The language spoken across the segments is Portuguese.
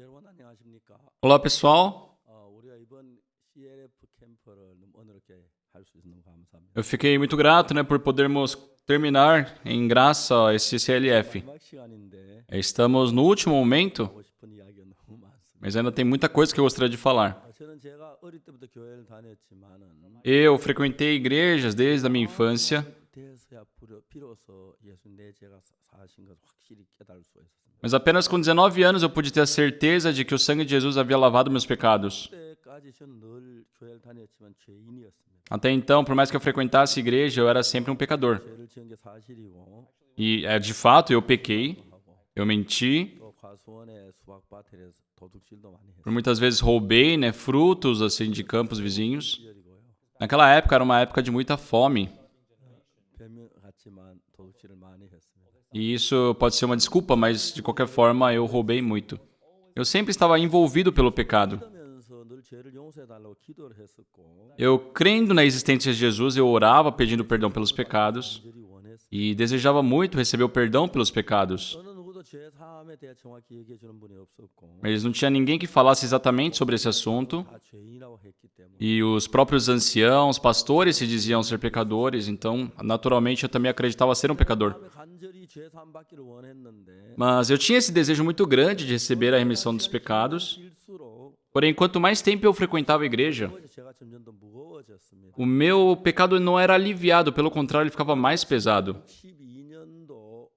여러분 안녕하십니까? Olá, pessoal. 우리가 이번 CLF 캠프를 너무 어렵게 할 수 있어서 너무 감사합니다. Eu fiquei muito grato, por podermos terminar em graça esse CLF. 마지막 시간인데 Estamos no último momento, 하고 싶은 이야기가 너무 많습니다. mas ainda tem muita coisa que eu gostaria de falar. 저는 제가 어릴 때부터 교회를 다녔지만은 Eu frequentei igrejas desde a minha infância, 대해서야 비로소 예수님 내 죄가 사하신 것을 확실히 깨달을 수가 있었습니다. mas apenas com 19 anos eu pude ter a certeza de que o sangue de Jesus havia lavado meus pecados. 그때까지 저는 늘 교회를 다녔지만 죄인이었습니다. Até então, por mais que eu frequentasse igreja, eu era sempre um pecador. 죄를 지은 게 사실이고 E de fato eu pequei, eu menti, 또 과수원의 수박밭에 도둑질도 많이 했어요. por muitas vezes roubei, frutos assim de campos vizinhos. 시절이고요. Naquela época era uma época de muita fome. 별명 같지만 도둑질을 많이 했습니다. E isso pode ser uma desculpa, mas de qualquer forma eu roubei muito. Eu sempre estava envolvido pelo pecado. 그러면서 늘 죄를 용서해 달라고 기도를 했었고 Eu, crendo na existência de Jesus, eu orava pedindo perdão pelos pecados 간절히 원했습니다. e desejava muito receber o perdão pelos pecados. 어느 누구도 죄 사함에 대해 정확히 얘기해 주는 분이 없었고 Mas não tinha ninguém que falasse exatamente sobre esse assunto. 다 죄인이라고 했기 때문에 E os próprios anciãos, pastores se diziam ser pecadores, então naturalmente eu também acreditava ser um pecador. 마음에 간절히 죄 사함 받기를 원했는데 Mas eu tinha esse desejo muito grande de receber a remissão dos pecados. 일수록 Porém, quanto mais tempo eu frequentava a igreja, 죄가 점점 더 무거워졌습니다. o meu pecado não era aliviado, pelo contrário, ele ficava mais pesado. 12년도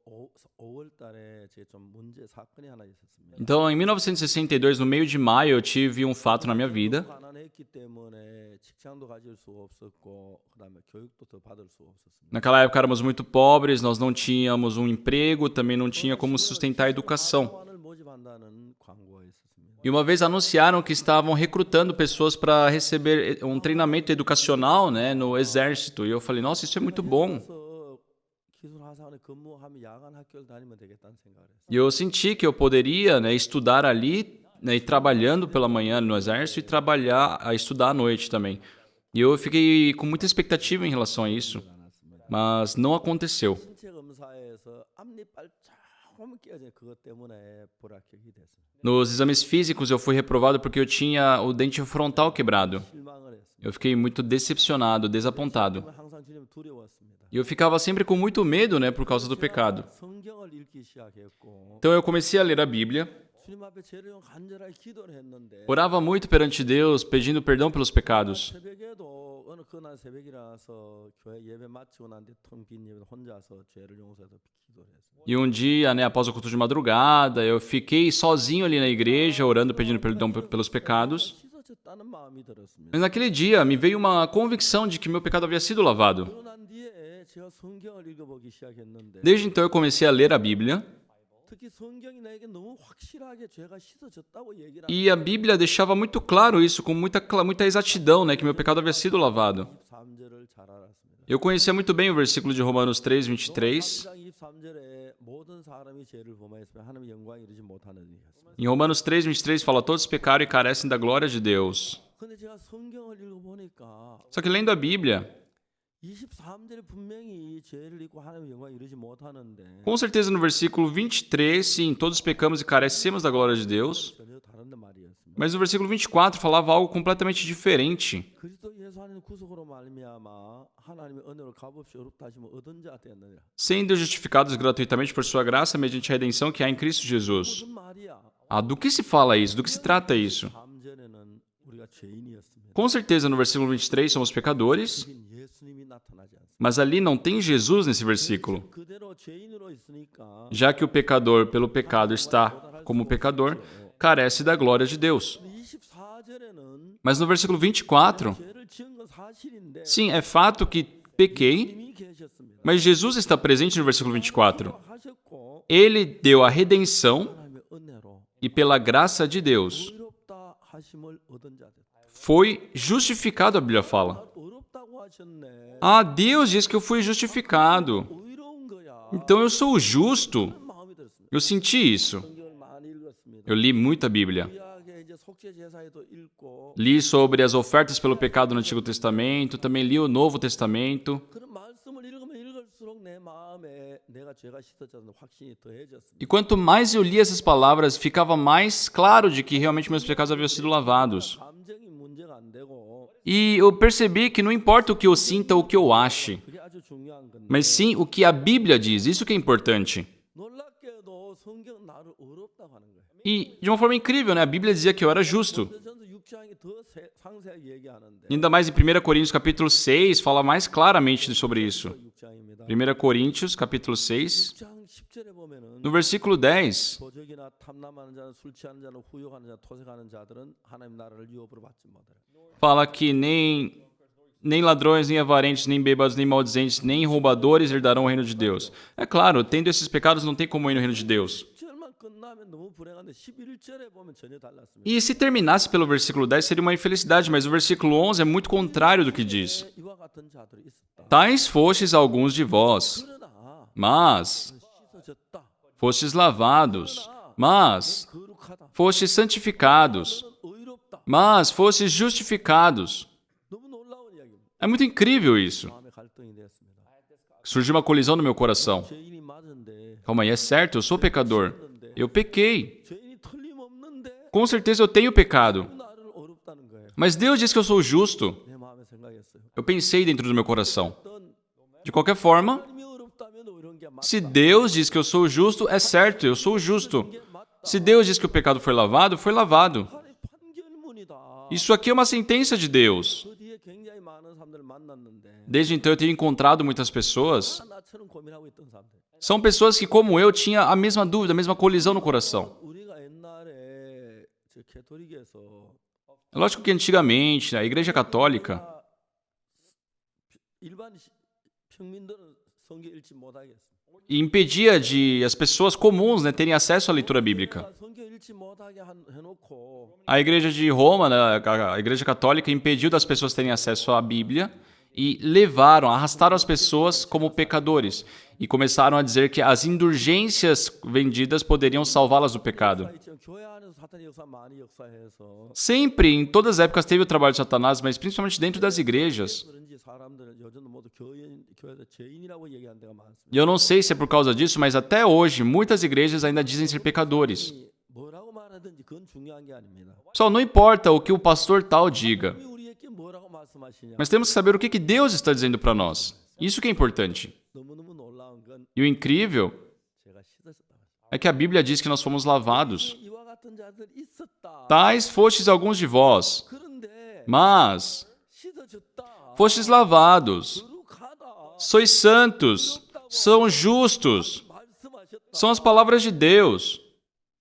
5월 달에 제 좀 문제 사건이 하나 있었습니다. Então, em 1962, no meio de maio, eu tive um fato na minha vida. 가난했기 때문에 직장도 가질 수 없었고 그다음에 교육도 더 받을 수 없었습니다. Naquela época éramos muito pobres, nós não tínhamos um emprego, também não tinha como sustentar a educação. 사관을 모집한다는 광고가 있었습니다. E uma vez anunciaram que estavam recrutando pessoas para receber um treinamento educacional, no exército. E eu falei, nossa, isso é muito bom. 그래서 기술하사원에 근무하면 야간 학교를 다니면 되겠다는 생각을 했어요. E eu senti que eu poderia, estudar ali, ir trabalhando pela manhã no exército e estudar à noite também. E eu fiquei com muita expectativa em relação a isso, mas não aconteceu. 신체 검사에서 앞니빨 조금 끼어진 그것 때문에 불합격이 됐어요. Nos exames físicos eu fui reprovado porque eu tinha o dente frontal quebrado. 실망을 했습니다. Eu fiquei muito decepcionado, desapontado. 항상 주님 두려웠습니다. E eu ficava sempre com muito medo, por causa do pecado. 성경을 읽기 시작했고 Então eu comecei a ler a Bíblia, 주님 앞에 죄를 용 간절하게 기도를 했는데 orava muito perante Deus, pedindo perdão pelos pecados. 새벽에도 어느 그날 새벽이라서 교회 예배 마치고 난 뒤 텅 빈 예배 혼자서 죄를 용서해서 기도를 했습니다. E um dia, após o culto de madrugada, eu fiquei sozinho ali na igreja, orando, pedindo perdão pelos pecados. 씻어졌다는 마음이 들었습니다. Mas naquele dia me veio uma convicção de que meu pecado havia sido lavado. 그러고 난 뒤에 제가 성경을 읽어보기 시작했는데 Desde então eu comecei a ler a Bíblia, 특히 성경이 나에게 너무 확실하게 죄가 씻어졌다고 얘기를 e a Bíblia deixava muito claro isso, com muita exatidão, que meu pecado havia sido lavado. 23절을 잘 알았습니다. Eu conhecia muito bem o versículo de Romanos 3, 23. 3장 23절에 모든 사람이 죄를 범하였으며 하나님의 영광에 이르지 못하는 이었습니다. Em Romanos 3, 23 fala, todos pecaram e carecem da glória de Deus. 근데 제가 성경을 읽어보니까 Só que lendo a Bíblia, 23절에 분명히 죄를 잊고 하나님의 영광에 이르지 못하는데 com certeza no versículo 23, sim, todos pecamos e carecemos da glória de Deus. 전혀 다른 말이었습니다. Mas no versículo 24 falava algo completamente diferente. 그리스도 예수 안에는 구속으로 말미암아 하나님의 은혜로 값없이 어렵다 하시면 얻은 자 되느니라. Sendo justificados gratuitamente por sua graça mediante a redenção que há em Cristo Jesus. 무슨 말이야? Do que se fala isso? Do que se trata isso? 3절에는 우리가 죄인이었습니다. Com certeza no versículo 23 somos pecadores, 여긴 예수님이 나타나지 않습니다. mas ali não tem Jesus nesse versículo. 그대로 죄인으로 있으니까 Já que o pecador, pelo pecado, está como pecador, carece da glória de Deus. 24절에는 Mas no versículo 24, 죄를 지은 건 사실인데 sim, é fato que pequei, 이미 계셨습니다. mas Jesus está presente no versículo 24. 하셨고 Ele deu a redenção 하나님의 은혜로 e pela graça de Deus 의롭다 하심을 얻은 자 됐다. foi justificado, a Bíblia fala. 의롭다고 하셨네. Deus diz que eu fui justificado. 의로운 거야. Então eu sou justo. 마음이 들었습니다. Eu senti isso. 성경을 많이 읽었습니다. Eu li muita Bíblia. 구약의 이제 속죄 제사에도 읽고 Li sobre as ofertas pelo pecado no Antigo Testamento, também li o Novo Testamento. 그런 말씀을 읽으면 읽을수록 볼수록 내 마음에 내가 죄가 씻어졌는 확신이 더해졌습니다. E quanto mais eu lia essas palavras, ficava mais claro de que realmente meus pecados haviam sido lavados. 감정이 문제가 안 되고 E eu percebi que não importa o que eu sinta ou o que eu ache, 그게 아주 중요한 건데 mas sim o que a Bíblia diz. Isso que é importante. 놀랍게도 성경 나를 어렵다고 하는 거예요. E de uma forma incrível, né? A Bíblia dizia que eu era justo. 전서 6장이 더 상세하게 얘기하는데 Ainda mais em 1 Coríntios capítulo 6, fala mais claramente sobre isso. 6장입니다. 1 Coríntios capítulo 6, 6장 10절에 보면은 no versículo 10, 도적이나 탐남하는 자는 술 취하는 자는 후욕하는 자 토색하는 자들은 하나님 나라를 유업으로 받지 못하라. fala que nem ladrões, nem avarentos, nem bêbados, nem maldizentes, nem roubadores herdarão o reino de Deus. É claro, tendo esses pecados não tem como ir no reino de Deus. 10절만 끝나면 너무 불행한데 11절에 보면 전혀 달랐습니다. E se terminasse pelo versículo 10 seria uma infelicidade, mas o versículo 11 é muito contrário do que diz. 이와 같은 자들이 있었다. Tais fostes alguns de vós, 그러나 mas 씻어졌다. fostes lavados, mas 거룩하다. fostes santificados, 너는 의롭다. mas fostes justificados. 너무 놀라운 이야기입니다. É muito incrível isso. 마음에 갈등이 되었습니다. Surgiu uma colisão no meu coração. 죄인이 맞은데 Calma aí, é certo, eu sou pecador. Eu pequei. 죄인이 틀림없는데 Com certeza eu tenho pecado. 나를 어렵다는 거예요. Mas Deus diz que eu sou justo. 내 마음에 생각했어요. Eu pensei dentro do meu coração. 어떤 De qualquer forma, 하나님이 어렵다면 어려운 게 맞다. se Deus diz que eu sou justo, é certo, eu sou justo. Se Deus diz que o pecado foi lavado, foi lavado. 하나님 판결문이다. Isso aqui é uma sentença de Deus. 그 뒤에 굉장히 많은 사람들을 만났는데 Desde então eu tenho encontrado muitas pessoas. 나처럼 고민하고 있던 사람들. São pessoas que, como eu, tinha a mesma dúvida, a mesma colisão no coração. 우리가 옛날에 저 캐토릭에서 É lógico que antigamente, a Igreja Católica 일반 평민들은 성경 읽지 못하겠어. impedia de as pessoas comuns, né, terem acesso à leitura bíblica. 성경 읽지 못하게 해놓고 A Igreja de Roma, né, a Igreja Católica, impediu das pessoas terem acesso à Bíblia e levaram, arrastaram as pessoas como pecadores e começaram a dizer que as indulgências vendidas poderiam salvá-las do pecado. 있지만 교회 안에서 사탄의 역사 많이 역사해서 Sempre, em todas as épocas, teve o trabalho de Satanás, mas principalmente dentro das igrejas. 그런지 사람들은 요즘 모두 교회에서 죄인이라고 얘기하는 데가 많습니다. E eu não sei se é por causa disso, mas até hoje, muitas igrejas ainda dizem ser pecadores. 뭐라고 말하든지 그건 중요한 게 아닙니다. Pessoal, não importa o que o pastor tal diga, 하나님이 우리에게 뭐라고 말씀하시냐. mas temos que saber o que Deus está dizendo para nós. Isso que é importante. 너무너무 놀라운 건 E o incrível 제가 씻어졌다. é que a Bíblia diz que nós fomos lavados. 이와 같은 자들 있었다. Tais fostes alguns de vós, 그런데 mas 씻어졌다. fostes lavados. 거룩하다. Sois santos, são justos. 말씀하셨다. São as palavras de Deus.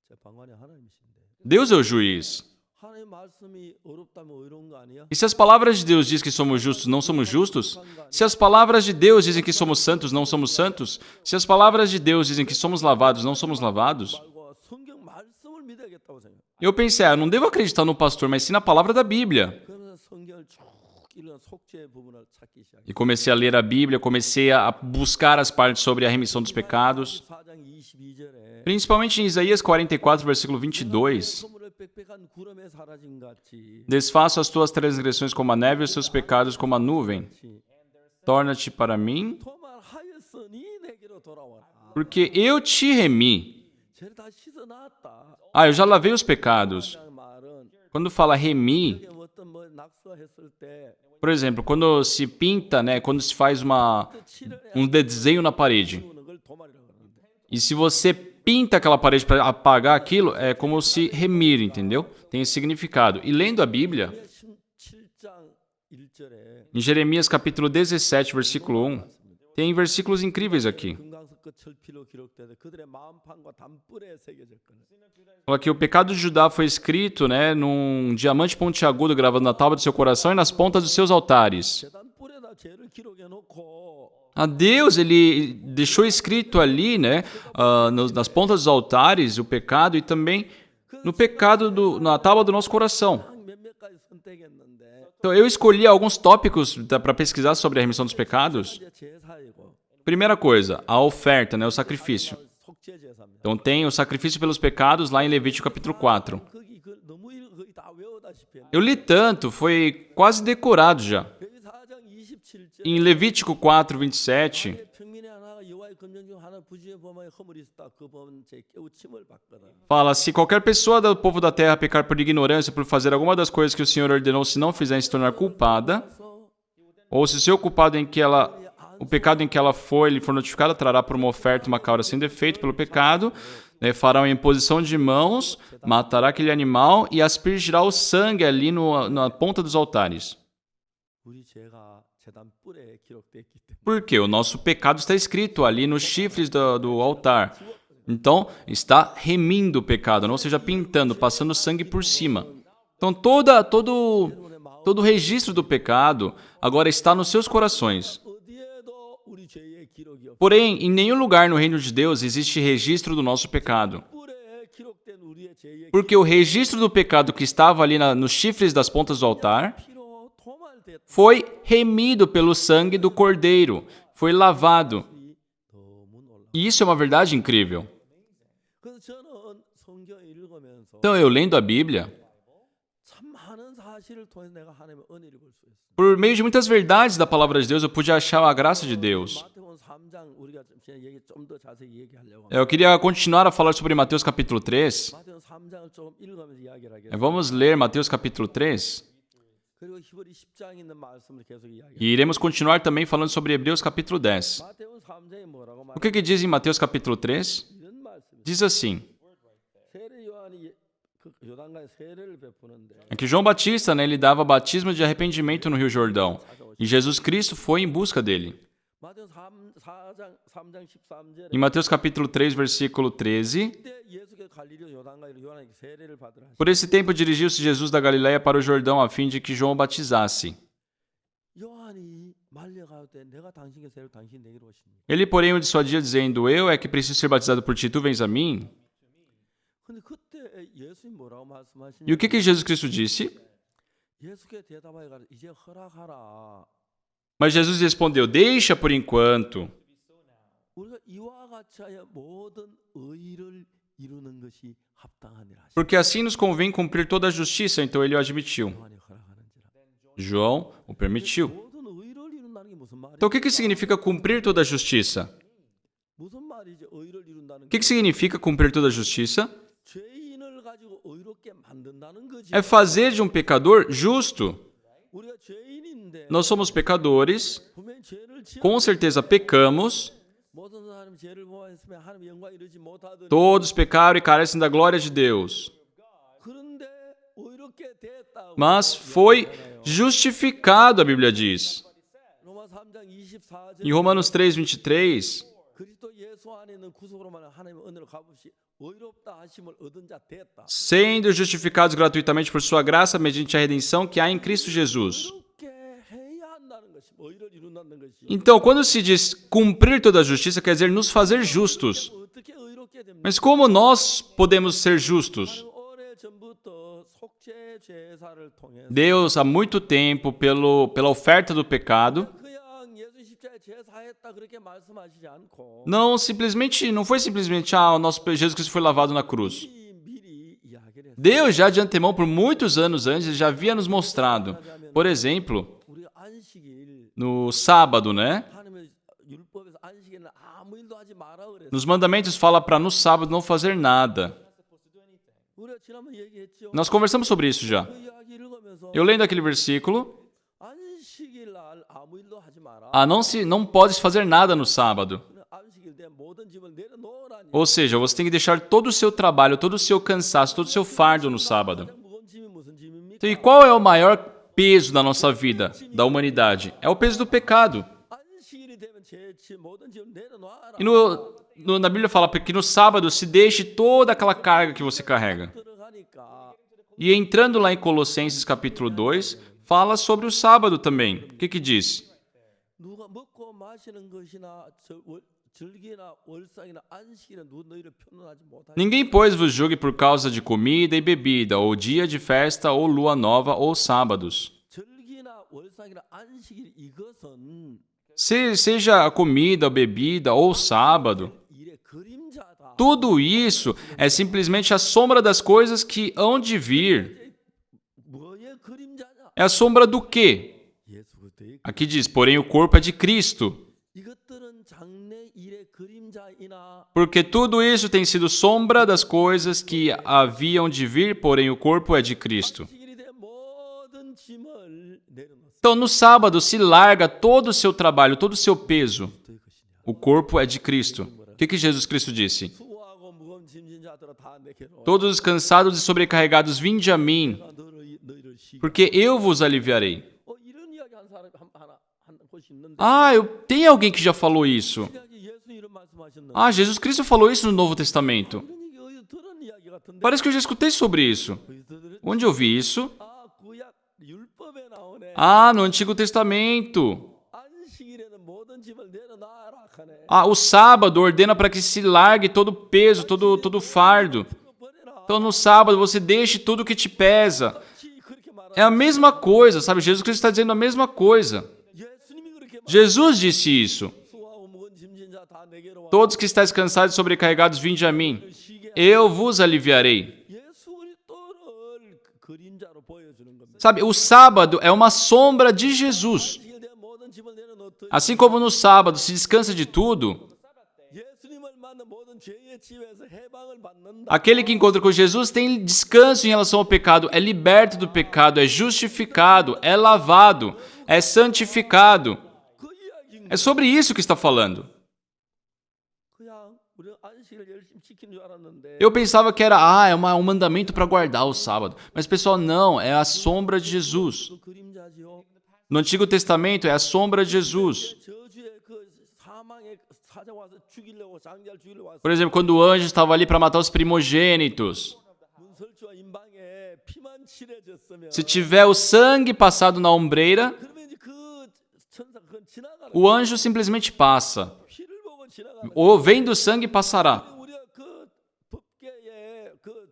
제 방관의 하나님이신데. Deus é o juiz. 하나님 말씀이 어렵다면 어려운 거 아니야? E se as palavras de Deus dizem que somos justos, não somos justos? Se as palavras de Deus dizem que somos santos, não somos santos? Se as palavras de Deus dizem que somos lavados, não somos lavados? 말고 성경 말씀을 믿어야겠다고 생각. Eu pensei, eu não devo acreditar no pastor, mas sim na palavra da Bíblia. 그래서 성경을 쭉 읽는 속죄의 부분을 찾기 시작했어요. E comecei a ler a Bíblia, comecei a buscar as partes sobre a remissão dos pecados. 4장 22절에 Principalmente em Isaías 44, versículo 22. 소물을 빽빽한 구름에 사라진 같이 Desfaço as tuas transgressões como a neve e os seus pecados como a nuvem. Torna-te para mim, 도말하였으니 내게로 돌아와라. porque eu te remi. 쟤를 다 씻어놨다. Ah, eu já lavei os pecados. 그 말은 Quando fala remi, 이게 어떤 뭐 낙서했을 때 por exemplo, quando se pinta, né, quando se faz 칠을 um desenho na parede. 해주는 걸 도말이라고 하는데 E se você pinta aquela parede para apagar aquilo, é como se remir, entendeu? Tem esse significado. E lendo a Bíblia, 17장 1절에 em Jeremias capítulo 17, versículo 1, tem versículos incríveis aqui. 금강석과 철피로 기록되되 그들의 마음판과 단뿔에 새겨졌거늘. Fala que o pecado de Judá foi escrito, né, num diamante pontiagudo gravado na tábua do seu coração e nas pontas dos seus altares. 재단뿔에다 죄를 기록해 놓고 A Deus, ele deixou escrito ali, né, nas pontas dos altares, o pecado e também no pecado na tábua do nosso coração. 몇몇 가지 선택했는데 Então, eu escolhi alguns tópicos para pesquisar sobre a remissão dos pecados. 이제 제사이고 Primeira coisa, a oferta, né, o sacrifício. 속죄 제사입니다. Então, tem o sacrifício pelos pecados lá em Levítico capítulo 4. 거기 너무 거의 다 외우다시피 Eu li tanto, foi quase decorado já. 여기 4장 27절 Em Levítico 4, 27, 평민의 하는 부지의 범하에 허물이 있다. 그 범은 제 깨우침을 받거든. Fala, se qualquer pessoa do povo da terra pecar por ignorância, por fazer alguma das coisas que o Senhor ordenou, se não fizer, se tornar culpada, ou se o seu culpado o pecado em que ela foi, ele for notificado, trará por uma oferta uma cauda sem defeito pelo pecado, fará uma imposição de mãos, matará aquele animal e aspergirá o sangue ali na ponta dos altares. 우리 죄가 제단 뿔에 기록됐기 때문에. Porque o nosso pecado está escrito ali nos chifres do altar. Então, está remindo o pecado, não seja pintando, passando sangue por cima. Então, todo o registro do pecado agora está nos seus corações. 어디에도 우리 죄의 기록이 없어. Porém, em nenhum lugar no reino de Deus existe registro do nosso pecado. 뿔에 기록된 우리의 죄의 Porque o registro do pecado que estava ali nos chifres das pontas do altar 피로 도말됐다. foi remido pelo sangue do cordeiro, foi lavado. 너무 놀라. E isso é uma verdade incrível. 그래서 저는 성경을 읽으면서 Então, eu lendo a Bíblia, 참 많은 사실을 통해서 내가 하나님의 은혜를 볼 수 있어요. por meio de muitas verdades da palavra de Deus, eu pude achar a graça de Deus. 마태복음 3장 우리가 좀 더 자세히 얘기하려고. Eu queria continuar a falar sobre Mateus capítulo 3. 마태복음 3장을 조금 읽으면서 이야기를 하겠습니다. Vamos ler Mateus capítulo 3. 그리고 히브리 10장에 있는 말씀을 계속 이야기해요. E iremos continuar também falando sobre Hebreus capítulo 10. 마태복음 3장에 뭐라고 O que diz em Mateus capítulo 3? 이런 말씀이 Diz assim, 세례 요한이 그 요단강에 세례를 베푸는데 é que João Batista, ele dava batismo de arrependimento no Rio Jordão. E Jesus Cristo foi em busca dele. 마태복음 3장 13절에 Em Mateus capítulo 3, versículo 13, 그때 예수께서 갈릴리 요단강에서 요한에게 세례를 받으라 하시고 por esse tempo dirigiu-se Jesus da Galiléia para o Jordão a fim de que João o batizasse. 요한이 말려가되 내가 당신께 세례를 당신 내게로 오십니다. Ele, porém, o dissuadia, dizendo, eu é que preciso ser batizado por ti, tu vens a mim? 근데 그때 예수님 뭐라고 말씀하시냐? E o que Jesus Cristo disse? 예수께 대답하여 가라 이제 허락하라. Mas Jesus respondeu, deixa por enquanto, 우리가 이와 같이 하여 모든 의를 이루는 것이 합당하니라 하시고 porque assim nos convém cumprir toda a justiça. Então ele o admitiu. 요한이 허락하는지라. João o permitiu. 모든 의를 이룬다는 게 무슨 말이야? Então o que significa cumprir toda a justiça? 무슨 말이지? 의를 이룬다는 O que significa cumprir toda a justiça? 죄인을 가지고 의롭게 만든다는 거지. É fazer de um pecador justo. 우리가 죄인인데 Nós somos pecadores, 분명히 죄를 지어 com certeza pecamos, 모든 사람이 죄를 범했으면 하나님 영광 이루지 못하더니 todos pecaram e carecem da glória de Deus. 그런데 의롭게 됐다고. Mas foi justificado, a Bíblia diz. 로마 3장 24절 Em Romanos 3, 23, 그리스도 예수 안에 있는 구속으로만 하나님의 은혜로 값없이 의롭다 하심을 얻은 자 됐다. sendo justificados gratuitamente por sua graça mediante a redenção que há em Cristo Jesus. 그렇게 해야 한다는 것이 의를 이룬다는 것이. Então, quando se diz cumprir toda a justiça, quer dizer nos fazer justos. 어떻게 의롭게 됩니까? Mas como nós podemos ser justos? 오래 전부터 속죄 제사를 통해서 Deus, há muito tempo, pela oferta do pecado, 그냥 예수 십자가에 제사했다 그렇게 말씀하시지 않고 não foi simplesmente, o nosso Jesus Cristo foi lavado na cruz. 미리 이야기를 했어요. Deus já de antemão, por muitos anos antes, já havia nos mostrado. Por exemplo, 우리가 안식일 no sábado, né? 하나님의 율법에서 안식일은 아무 일도 하지 마라 그랬어요. Nos mandamentos fala para no sábado não fazer nada. 우리가 지난번 얘기했죠. Nós conversamos sobre isso já. 그 이야기 읽으면서 Eu lendo aquele versículo, 안식일 날 아무 일도 하지 마라. não podes fazer nada no sábado. 안식일 때 모든 짐을 내려놓으라니. Ou seja, você tem que deixar todo o seu trabalho, todo o seu cansaço, todo o seu fardo no sábado. 가장 무거운 짐이 무슨 짐입니까? Então, e qual é o maior peso da nossa vida, da humanidade? É o peso do pecado. 안식일이 되면 모든 짐을 내려놓아라. E na Bíblia fala que no sábado se deixe toda aquela carga que você carrega. 들어가니까 E entrando lá em Colossenses capítulo 2, fala sobre o sábado também. O que diz? 누가 먹고 마시는 것이나 즐기나 월상이나 안식일은 너희를 편안하지 못하니 Ninguém, pois, vos julgue por causa de comida e bebida, ou dia de festa, ou lua nova, ou sábados. 즐기나 월상이나 안식일 이것은 Seja a comida, a bebida, ou sábado, 일의 그림자다. tudo isso é simplesmente a sombra das coisas que hão de vir. 뭐의 그림자냐? É a sombra do quê? 예수 그리스도의 Aqui diz, porém o corpo é de Cristo. 이것들은 장래 일의 그림자이나 Porque tudo isso tem sido sombra das coisas que haviam de vir, porém o corpo é de Cristo. 안식일이 된 모든 짐을 내려놓습니다. Então, no sábado, se larga todo o seu trabalho, todo o seu peso. 그리스도의 것이냐. O corpo é de Cristo. O que Jesus Cristo disse? 수고하고 무거운 짐진 자들아 다 내게로 Todos os cansados e sobrecarregados, vinde a mim, 내가 너희를 쉬게. porque eu vos aliviarei. 이런 이야기 한 사람이 한 곳이 있는데 Tem alguém que já falou isso. 예수 이런 말씀하셨는데 Jesus Cristo falou isso no Novo Testamento. 이런 얘기 어디서 들은 이야기 같은데 Parece que eu já escutei sobre isso. 그리스도들은 Onde eu vi isso? 구약 율법에 나오네. No Antigo Testamento. 안식일에는 모든 짐을 내려놔라 하네. O sábado ordena para que se largue todo o peso, todo o fardo. 버려라. Então, no sábado, você deixe tudo que te pesa. 그렇게 말하. É a mesma coisa, sabe? Jesus Cristo está dizendo a mesma coisa. 예수님이 그렇게 말. Jesus disse isso. 수고하고 무거운 짐진 자 다 내게로 와. Todos que estáis cansados e sobrecarregados, vinde a mim. 쉬게. Eu vos aliviarei. 예수 그리스도를 그림자로 보여주는 겁니다. Sabe, o sábado é uma sombra de Jesus. 안식일에 모든 짐을 내려놓듯 Assim como no sábado se descansa de tudo, 예수님을 만난 모든 죄의 지배에서 해방을 받는다. aquele que encontra com Jesus tem descanso em relação ao pecado, é liberto do pecado, é justificado, é lavado, é santificado. 그 이야기인 É sobre isso que está falando. 그냥 우리 안식을 열심히 지키는 줄 알았는데 Eu pensava que era, um mandamento para guardar o sábado. Mas, pessoal, não, é a sombra de Jesus. 그 그림자지요. No Antigo Testamento é a sombra de Jesus. 저주의 그 사망의 사자 와서 죽이려고 장자를 죽이려고 와서 Por exemplo, quando o anjo estava ali para matar os primogênitos. 문설주와 임방에 피만 칠해졌으면 Se tiver o sangue passado na ombreira, 그러면 이제 그 천사 그건 지나가는 o anjo simplesmente passa. 피를 보고 지나가는 Ou vendo o sangue, passará. 우리가 그 법계에 그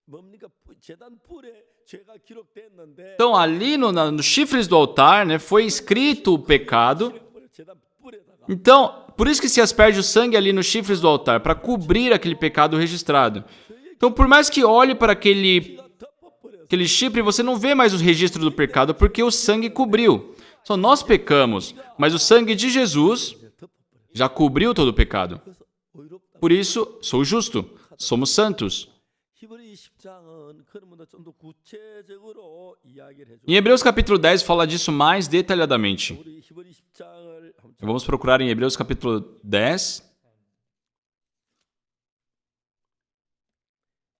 뭡니까 제단 뿔에 죄가 기록됐는데 Então, ali nos chifres do altar, né, foi escrito o pecado. 제단 뿔에다가 Então, por isso que se asperge o sangue ali nos chifres do altar, para cobrir aquele pecado registrado. Então, por mais que olhe para aquele chifre, você não vê mais os registros do pecado, porque o sangue cobriu. Só nós pecamos, mas o sangue de Jesus já cobriu todo o pecado. 의롭다. Por isso, sou justo, somos santos. 히브리 10장은 그러면도 좀 더 구체적으로 이야기를 해줘. Em Hebreus capítulo 10 fala disso mais detalhadamente. 우리 히브리 10장을 Vamos procurar em Hebreus capítulo 10.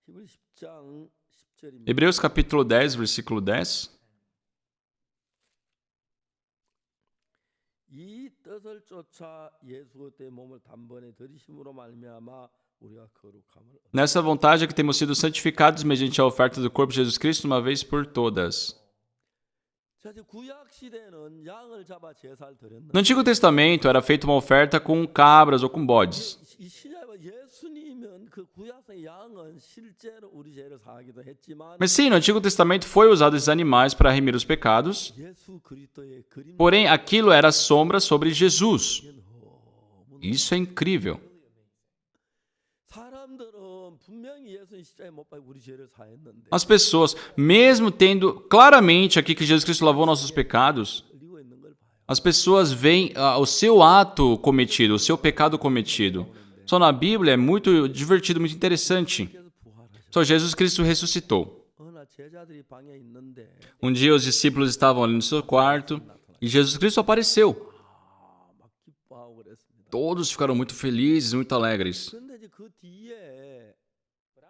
히브리 10장 10절입니다. Hebreus capítulo 10, versículo 10. 이 뜻을 쫓아 예수 그리스도의 몸을 단번에 들이심으로 말미암아 우리가 거룩함을 얻- Nessa vontade é que temos sido santificados mediante a oferta do corpo de Jesus Cristo uma vez por todas. 자, 이제 구약 시대는 양을 잡아 제사를 드렸는데 No Antigo Testamento era feita uma oferta com cabras ou com bodes. 이 신약은 예수님은 그 구약의 양은 실제로 우리 죄를 사하기도 했지만 Mas sim, no Antigo Testamento foi usado esses animais para remir os pecados, 예수 그리스도의 그림 porém aquilo era sombra sobre Jesus. Isso é incrível. 사람들은 분명히 예수님 십자가에 못 박혀 우리 죄를 사했는데 As pessoas, mesmo tendo claramente aqui que Jesus Cristo lavou nossos pecados, 흘리고 있는 걸 봐요. as pessoas veem o seu ato cometido, o seu pecado cometido. Só na Bíblia é muito divertido, muito interessante. 그래서 부활하셨어요. Só Jesus Cristo ressuscitou. 어느 날 제자들이 방에 있는데 Dia os discípulos estavam ali no seu quarto e Jesus Cristo apareceu. 막 기뻐하고 그랬습니다. Todos ficaram muito felizes, muito alegres. 근데 이제 그 뒤에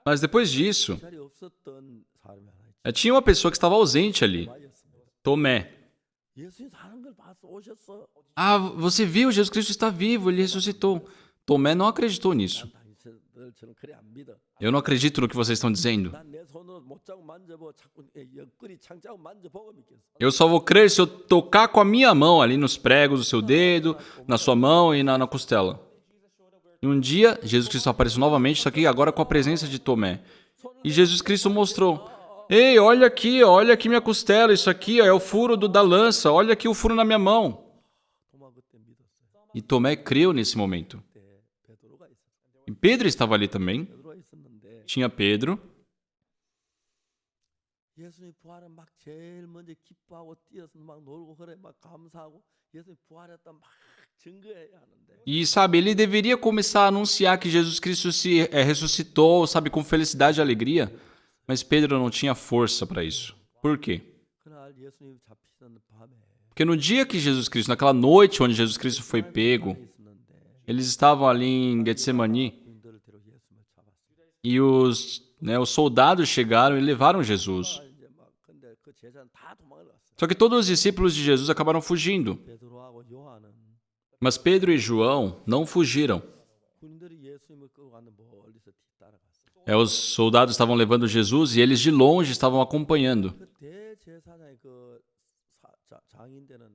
Mas depois disso, 자리에 없었던 사람이 하나 있죠. tinha uma pessoa que estava ausente ali, 마였습니다. Tomé. 예수님 사는 걸 봐서 오셨어. Você viu? Jesus Cristo está vivo, ele ressuscitou. Tomé não acreditou nisso. 당신들처럼 그래 안 믿어. Eu não acredito no que vocês estão dizendo. 난 내 손으로 못 잡고 만져보고 자꾸 옆구리 창자고 만져보고 믿겠어. Eu só vou crer se eu tocar com a minha mão ali nos pregos do seu dedo, na sua mão e na costela. E um dia, Jesus Cristo apareceu novamente, só que agora com a presença de Tomé. E Jesus Cristo mostrou: ei, olha aqui minha costela, isso aqui ó, é o furo da lança, olha aqui o furo na minha mão. 도마 그때 믿었어요. E Tomé creu nesse momento. 그때 베드로가 있었어요. E Pedro estava ali também. 베드로가 있었는데 Tinha Pedro. 예수님 부활은 막 제일 먼저 기뻐하고 뛰어서 막 놀고 그래 막 감사하고 예수님 부활했다 막 증거해야 하는데 E, sabe, ele deveria começar a anunciar que Jesus Cristo se ressuscitou, sabe, com felicidade e alegria. Mas Pedro não tinha força para isso. Por quê? 그날 예수님 잡히던 밤에 Porque no dia que Jesus Cristo, naquela noite onde Jesus Cristo foi pego, 있었는데 eles estavam ali em Getsemani 군인들을 데리고 예수님을 잡았어요. e os soldados chegaram e levaram Jesus. 이제 막 근데 그 제자는 다 도망을 갔어요. Só que todos os discípulos de Jesus acabaram fugindo. 베드로하고 요한은 Mas Pedro e João não fugiram. 군인들이 예수님을 끌고 갔는데 멀리서 뒤따라갔어요. Os soldados estavam levando Jesus e eles de longe estavam acompanhando. 그 대제사장의 그 장인되는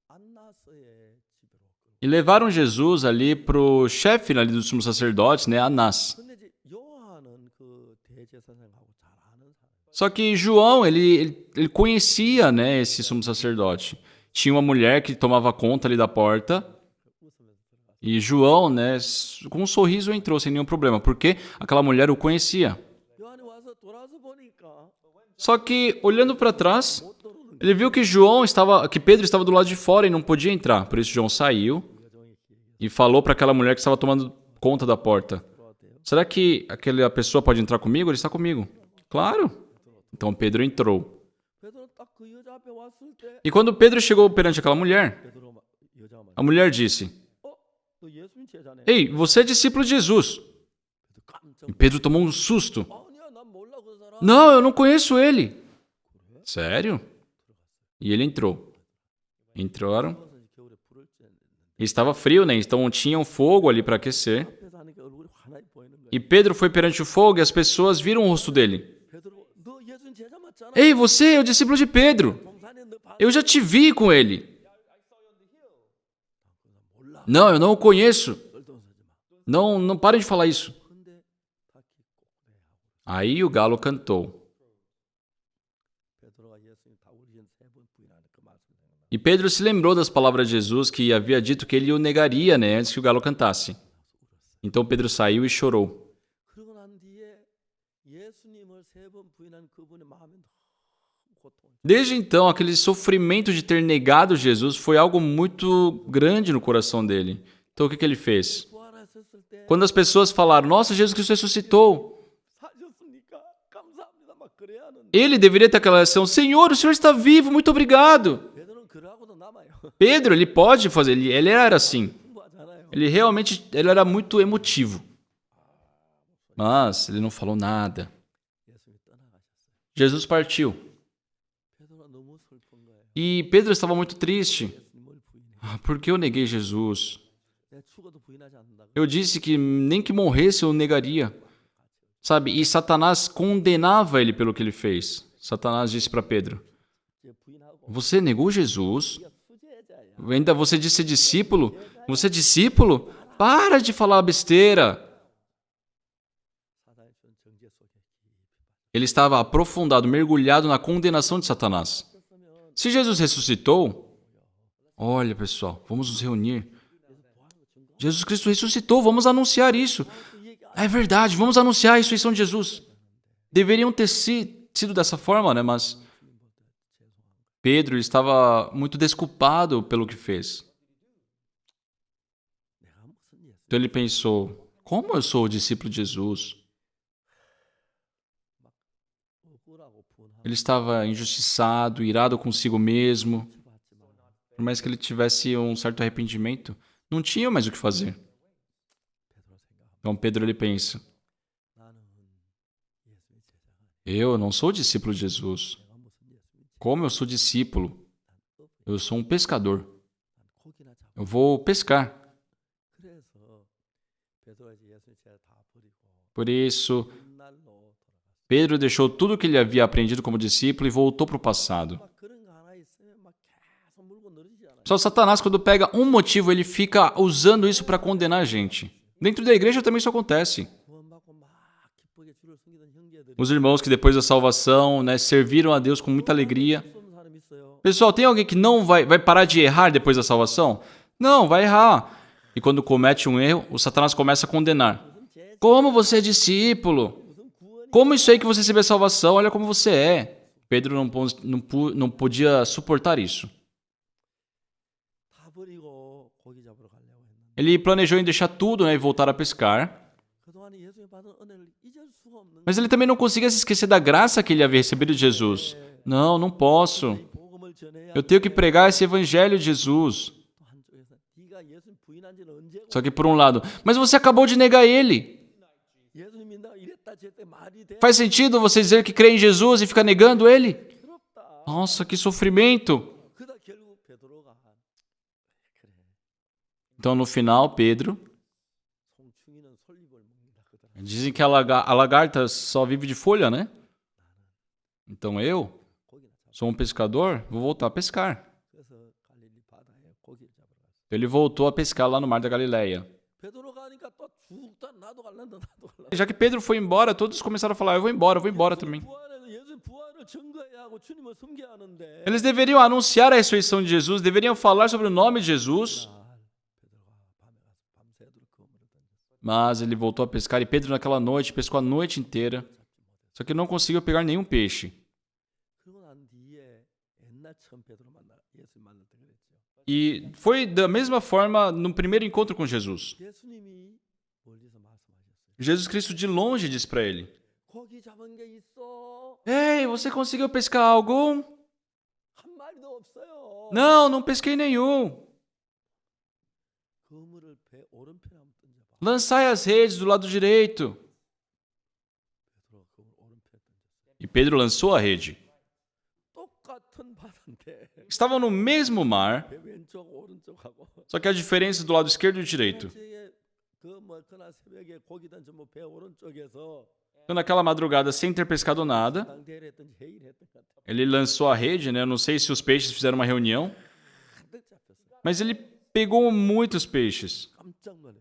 안나스의 집으로. E levaram Jesus ali pro chefe ali dos sumos sacerdotes, né, Anás. 근데 이제 요한은 그 대제사장하고 잘 아는 사람. Só que João, ele conhecia, né, esse sumo sacerdote. Tinha uma mulher que tomava conta ali da porta. 웃으면서 들어갔어요. E João, né, com um sorriso entrou sem nenhum problema, porque aquela mulher o conhecia. 요한이 와서 돌아서 보니까 Só que olhando para trás, 못 들어오는 ele viu que que Pedro estava do lado de fora e não podia entrar. Por isso João saiu 여종이 e falou para aquela mulher que estava tomando conta da porta: 들어왔대요. "Será que aquela pessoa pode entrar comigo? Ele está comigo." Claro. Então Pedro entrou. 베드로 딱 그 여자 앞에 왔을 때 E quando Pedro chegou perante aquela mulher, 베드로 여자가 말. a mulher disse: 너 예수님 제자네. "Ei, você é discípulo de Jesus." 베드로 깜짝. E Pedro tomou um susto. 아니야, 난 몰라 그 사람. "Não, eu não conheço ele." Sério? E ele entrou. Entraram. 그것은 이제 겨울에 불을 쬐는데 E estava frio, né? Então tinha um fogo ali para aquecer. 앞에서 하니까 얼굴이 환하게 보이는 거야. E Pedro foi perante o fogo e as pessoas viram o rosto dele. 베드로 너 예수님 제자 맞잖아. "Ei, você é o discípulo de Pedro. 동산에 너 봐. Eu já te vi com ele." 몰라. "Não, eu não o conheço." 떨떠서지 마. Não parem de falar isso. 근데 다 기고 그래. Aí o galo cantou. 베드로가 예수님 다 우리는 세번 부인하는 그 말씀 생각나. E Pedro se lembrou das palavras de Jesus que havia dito que ele o negaria, né, antes que o galo cantasse. Então Pedro saiu e chorou. 그러고 난 뒤에 예수님을 세 번 부인한 그분의 마음에 너무 고통. Desde então, aquele sofrimento de ter negado Jesus foi algo muito grande no coração dele. Então o que ele fez? 부활하셨을 때 Quando as pessoas falaram: "Nossa, Jesus Cristo ressuscitou", 사셨습니까? 감사합니다. 막 그래야 하는데 ele deveria ter aquela reação: "Senhor, o Senhor está vivo, muito obrigado." 베드로는 그러고도 남아요. Pedro, ele pode fazer, ele era assim. 풍부하잖아요. Ele era muito emotivo. Mas ele não falou nada. 예수님이 떠나가셨어요. Jesus partiu. 베드로가 너무 슬픈 거예요. E Pedro estava muito triste. 예수님을 부인해. "Ah, por que eu neguei Jesus? 내가 죽어도 부인하지 않는다고. Eu disse que nem que morresse eu negaria." Sabe? E Satanás condenava ele pelo que ele fez. Satanás disse para Pedro: 이제 부인하고 "Você negou Jesus? 네가 수제자야. Ainda você disse ser discípulo? Você é discípulo? Para de falar besteira." 사단이 준 정죄 속에 깊이 Ele estava aprofundado, mergulhado na condenação de Satanás. 빠졌으면 Se Jesus ressuscitou, olha pessoal, vamos nos reunir. Jesus Cristo ressuscitou, vamos anunciar isso. É verdade, vamos anunciar a ressurreição de Jesus. Deveriam ter sido dessa forma, né? Mas Pedro estava muito desculpado pelo que fez. 내가 무슨 예수 Então ele pensou: como eu sou o discípulo de Jesus? 억울하고 분하고 Ele estava injustiçado, irado consigo mesmo. 받지만 Por mais que ele tivesse um certo arrependimento, não tinha mais o que fazer. 베드로 생각합니다. Então Pedro ele pensa: 나는 예수의 제자가 아니야. eu não sou discípulo de Jesus. 내가 무슨 예수의 제자? Como eu sou discípulo? Eu sou um pescador. 난 고기나 잡고. Eu vou pescar. 그래서 베드로가 이제 예수의 제자 다 버리고 Por isso, 옛날로 돌아갔어. Pedro deixou tudo o que ele havia aprendido como discípulo e voltou para o passado. 막 그런 거 하나 있으면 막 계속 물고 늘어지지 않아요. Só Satanás, quando pega um motivo, ele fica usando isso para condenar a gente. Dentro da igreja também isso acontece. 구원받고 막 기쁘게 주를 섬기던 형제들이 Os irmãos que depois da salvação, né, serviram a Deus com muita alegria. 쏘는 사람 있어요. Pessoal, tem alguém que não vai parar de errar depois da salvação? Não, vai errar. E quando comete um erro, o Satanás começa a condenar. 무슨 제 Como você é discípulo? 무슨 구원이 Como isso aí que você recebeu a salvação? Olha como você é. Pedro não podia suportar isso. 다 버리고 고기 잡으러 가려고. Ele planejou em deixar tudo, né, e voltar a pescar. 그동안 예수님이 받은 은혜를 잊을 수가 없는 Mas ele também não conseguia se esquecer da graça que ele havia recebido de Jesus. Não, não posso. 이 복음을 전해야 Eu tenho que pregar esse evangelho de Jesus. 또 한쪽에서 네가 예수님 부인한 지는 언제고 Só que por um lado, mas você acabou de negar ele. 예수님 믿는다고 이랬다 저랬다 말이 돼? Faz sentido você dizer que crê em Jesus e ficar negando ele? 부럽다. Nossa, que sofrimento. 그다 결국 베드로가 그래. Então no final, Pedro, 송충이는 솔잎을 먹는다 그러더라. dizem que a lagarta só vive de folha, né? Então eu 고기나 잡아. sou um pescador, vou voltar a pescar. 그래서 갈릴리 바다에 고기를 잡으러 갔어. Ele voltou a pescar lá no mar da Galileia. 베드로가 하니까 또 죽다 나도 갈란다 나도 갈란다. Já que Pedro foi embora, todos começaram a falar, eu vou embora também. 부활을 예수님 부활을 증거해야 하고 주님을 섬겨야 하는데. Eles deveriam anunciar a ressurreição de Jesus, deveriam falar sobre o nome de Jesus. 베드로가 밤에 가서 밤새도록 그물을 던졌어. Mas ele voltou a pescar e Pedro naquela noite pescou a noite inteira. Só que não conseguiu pegar nenhum peixe. 그러고 난 뒤에 옛날 처음 베드로 만나 예수님 만날 때 그랬죠. E foi da mesma forma no primeiro encontro com Jesus. 예수님이 멀리서 말씀하셨어요. Jesus Cristo de longe disse para ele: 고기 잡은 게 있어? Ei, você conseguiu pescar algum? 한 마리도 없어요. Não, não pesquei nenhum. 그물을 배 오른편에 한번 던져봐. Lançai as redes do lado direito. 베드로가 그물 오른편에 던졌어. E Pedro lançou a rede. 똑같은 바다인데 Estavam no mesmo mar, 배 왼쪽 오른쪽하고. só que a diferença do lado esquerdo e direito. 그날 새벽에 고기 던지면 배 오른쪽에서 Então, naquela madrugada, sem ter pescado nada, 당대를 했든지 회의를 했던 것 같아. ele lançou a rede, né? Eu não sei se os peixes fizeram uma reunião, 가득 잡혔어. mas ele pegou muitos peixes. 깜짝 놀래.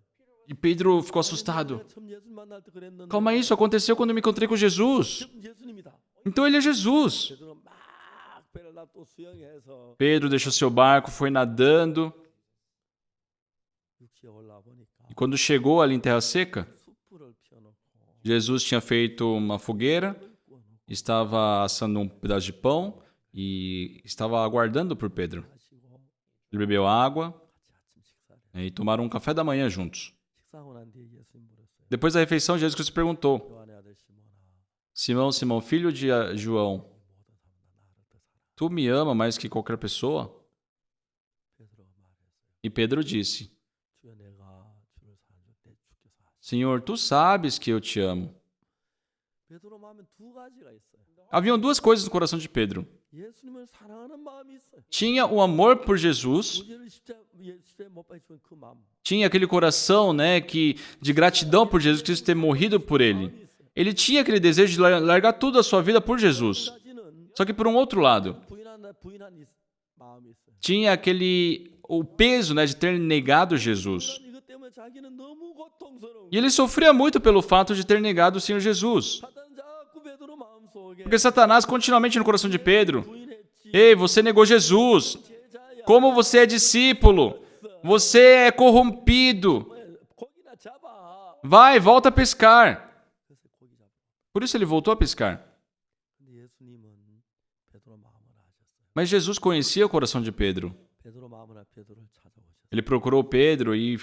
E Pedro ficou assustado. 처음 예수님 만날 때 그랬는데. Calma aí, isso aconteceu quando eu me encontrei com Jesus. 예수님이다. Então ele é Jesus. 베드로 막 배를 놔또 수영해서 Pedro deixou seu barco, foi nadando. 육지에 올라와 보니까 E quando chegou ali em terra seca, 숯불을 피워놓고 Jesus tinha feito uma fogueira, estava assando um pedaço de pão e estava aguardando por Pedro. 하시고 Ele bebeu água 같이 아침 식사를 né, e tomaram um café da manhã juntos. 식사하고 난 뒤에 예수님 물었어요. Depois da refeição, Jesus Cristo perguntou: 요한의 아들 시몬아, Simão, Simão, filho de João, 모든 사람보다 나를 더 사랑. tu me ama mais que qualquer pessoa? 베드로가 말했어요. E Pedro disse: 주여 내가 주를 사랑할 때 주께서 하시. Senhor, tu sabes que eu te amo. 베드로 마음에 두 가지가 있어요. Haviam duas coisas no coração de Pedro. 예수님을 사랑하는 마음이 있어요. Tinha o amor por Jesus, 우리를 십자가에 못 박히신 그 마음. tinha aquele coração, né, de gratidão por Jesus Cristo ter morrido por ele. 마음이 있어요. Ele tinha aquele desejo de largar tudo a sua vida por Jesus. 두 가지는 Só que por um outro lado, 부인한 마음이 있어요. tinha o peso, né, de ter negado Jesus. 이것 때문에 자기는 너무 고통스러운. E ele sofria muito pelo fato de ter negado o Senhor Jesus. 사탄 자꾸 베드로 마음속에 Porque Satanás continuamente no coração de Pedro: 부인했지. Ei, você negou Jesus. 제자야. Como você é discípulo? Você é corrompido. 고기나 잡아. Vai, volta a pescar. 그래서 고기 잡아. Por isso ele voltou a pescar. 근데 예수님은 베드로 마음을 아셨어요. Mas Jesus conhecia o coração de Pedro. 베드로 마음을 베드로를 찾아오셨어요. Ele procurou Pedro e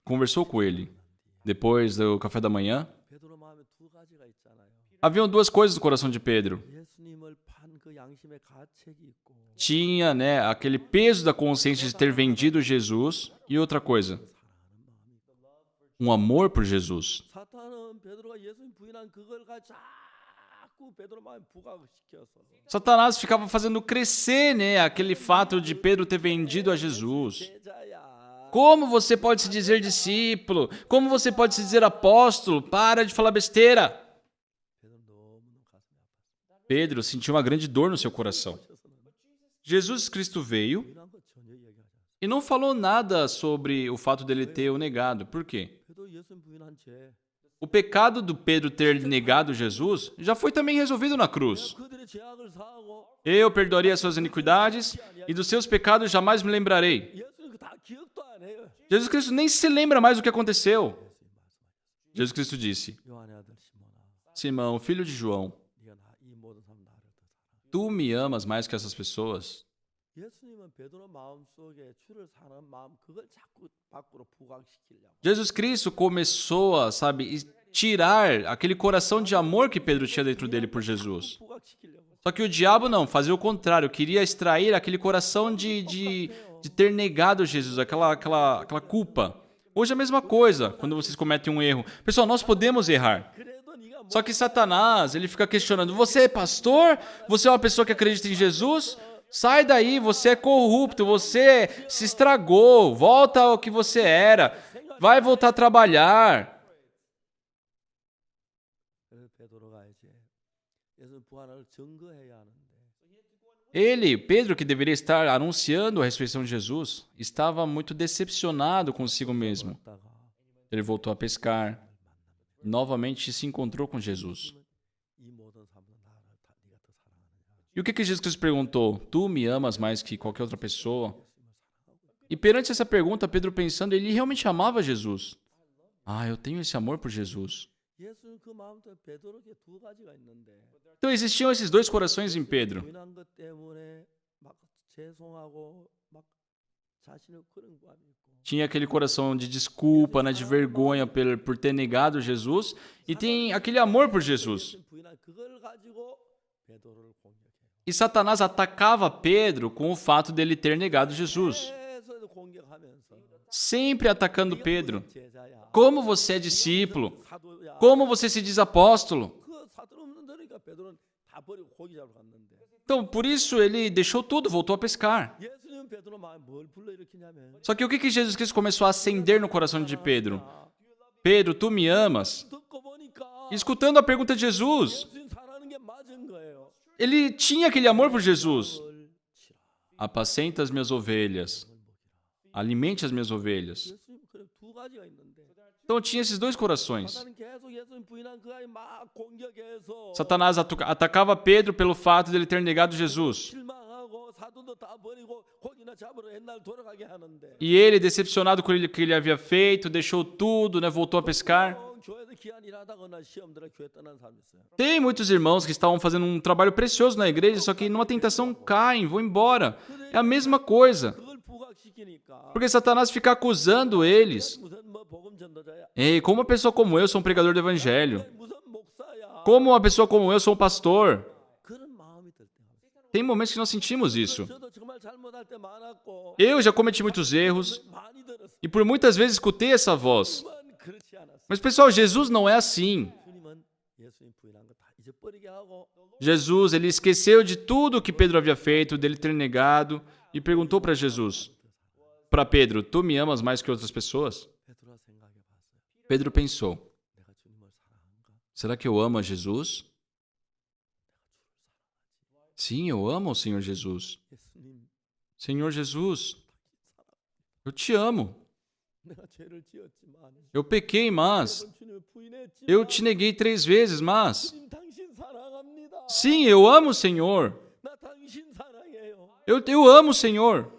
conversou com ele. Depois do café da manhã, 베드로 마음에 두 가지가 있잖아요. haviam duas coisas no coração de Pedro. 예수님을 판 그 양심의 가책이 있고 Tinha, né, aquele peso da consciência de ter vendido Jesus e outra coisa, 사랑하는 마음이 있고. um amor por Jesus. 사탄은 베드로가 예수님 부인한 그걸 가지고 자꾸 베드로 마음에 부각시켜서 Satanás ficava fazendo crescer, né, aquele fato de Pedro ter vendido a Jesus. 제자야. Como você pode se dizer discípulo? Como você pode se dizer apóstolo? Para de falar besteira. 베드로 너무너무 가슴이 아팠어요. Pedro sentiu uma grande dor no seu coração. Jesus Cristo veio 부인한 거 전혀 얘기하지 않았어요. e não falou nada sobre o fato dele ter o negado. Por quê? 베드로 예수님 부인한 죄. O pecado do Pedro ter negado Jesus já foi também resolvido na cruz. 그들의 죄악을 사하고 Eu perdoarei as suas iniquidades e dos seus pecados jamais me lembrarei. 예수님 그다 기억도 안 해요. Jesus Cristo nem se lembra mais do que aconteceu. Jesus Cristo disse: 요한의 아들 시몬아, Simão, filho de João, 네가 이 모든 사람 나를 더 사랑해. tu me amas mais que essas pessoas? 예수님은 베드로 마음속에 주를 사랑하는 마음 그걸 자꾸 밖으로 부각시키려고. Jesus Cristo começou a, sabe, tirar aquele coração de amor que Pedro tinha dentro dele por Jesus. 부각시키려고. Só que o diabo não, fazia o contrário, queria extrair aquele coração de ter negado Jesus, aquela culpa. Hoje é a mesma coisa, quando vocês cometem um erro. Pessoal, nós podemos errar. 그래도 네가 Só que Satanás, ele fica questionando, você é pastor? Você é uma pessoa que acredita em Jesus? Sai daí, você é corrupto, você se estragou, volta ao que você era, vai voltar a trabalhar. 그래서 베드로가 이제 예수 부활을 증거해야 하는데 Ele, Pedro, que deveria estar anunciando a ressurreição de Jesus, estava muito decepcionado consigo mesmo. 다가 Ele voltou a pescar, novamente se encontrou com Jesus. 이 모든 사람들 나를 다 네가 더 사랑하느냐. E o que Jesus Cristo perguntou? Tu me amas mais que qualquer outra pessoa? E perante essa pergunta, Pedro pensando, ele realmente amava Jesus. Ah, eu tenho esse amor por Jesus. 예수는 그 마음도 베드로에게 두 가지가 있는데 Então existiam esses dois corações em Pedro. 부인한 것 때문에 막 죄송하고 막 자신의 그런 마음이 있고 Tinha aquele coração de desculpa, né, de vergonha por ter negado Jesus. E tem aquele amor por Jesus. 부인한 그걸 가지고 베드로를 공격해요. E Satanás atacava Pedro com o fato dele ter negado Jesus. 계속 공격하면서 Sempre atacando Pedro. 제자야. Como você é discípulo? 사도야. Como você se diz apóstolo? 그 사도 없는 데니까 베드로는 다 버리고 고기 잡으러 갔는데 Então, por isso, ele deixou tudo, voltou a pescar. 예수님은 베드로 마음에 뭘 불러일으키냐면 Só que o que Jesus Cristo começou a acender no coração de Pedro? Pedro, tu me amas? 듣고 보니까 Escutando a pergunta de Jesus, 예수님 사랑하는 게 맞은 거예요. ele tinha aquele amor por Jesus. 그걸 치라. Apacenta as minhas ovelhas. Alimente as minhas ovelhas. 예수님 그래 두 가지가 있는데 Então, tinha esses dois corações. 사단은 계속 예수님 부인한 그 아이 막 공격해서 Satanás atacava Pedro pelo fato de ele ter negado Jesus. 실망하고 사도도 다 버리고 고기나 잡으러 옛날 돌아가게 하는데 E ele, decepcionado com o que ele havia feito, deixou tudo, né, voltou a pescar. 교회에서 귀한 일 하다거나 시험 들어 교회 떠난 사람 있어요. Tem muitos irmãos que estavam fazendo um trabalho precioso na igreja, só que numa tentação caem, vão embora. É a mesma coisa. 그걸 부각시키니까 Porque Satanás fica acusando eles. 무슨 뭐 복음 전도자야. Ei, como uma pessoa como eu sou um pregador do evangelho? 무슨 목사야. Como uma pessoa como eu sou um pastor? 그런 마음이 들 때. Tem momentos que nós sentimos isso. 저도 정말 잘못할 때 많았고 Eu já cometi muitos erros 많이 들었어. e por muitas vezes escutei essa voz. 하지만 그렇지 않았어. Mas pessoal, Jesus não é assim. 주님은 예수님 부인한 거 다 잊어버리게 하고 Jesus, ele esqueceu de tudo que Pedro havia feito, dele ter negado, e perguntou para Jesus, para Pedro, tu me amas mais que outras pessoas? 베드로가 생각해 봤어요. Pedro pensou, 내가 주님을 사랑한가? será que eu amo a Jesus? Sim, eu amo o Senhor Jesus. 예수님, Senhor Jesus, eu te amo. 내가 죄를 지었지만 Eu pequei, mas 주님을 부인했지만 eu te neguei 3 vezes, mas 주님 당신 사랑합니다. sim, eu amo o Senhor. 나 당신 사랑해요. Eu amo o Senhor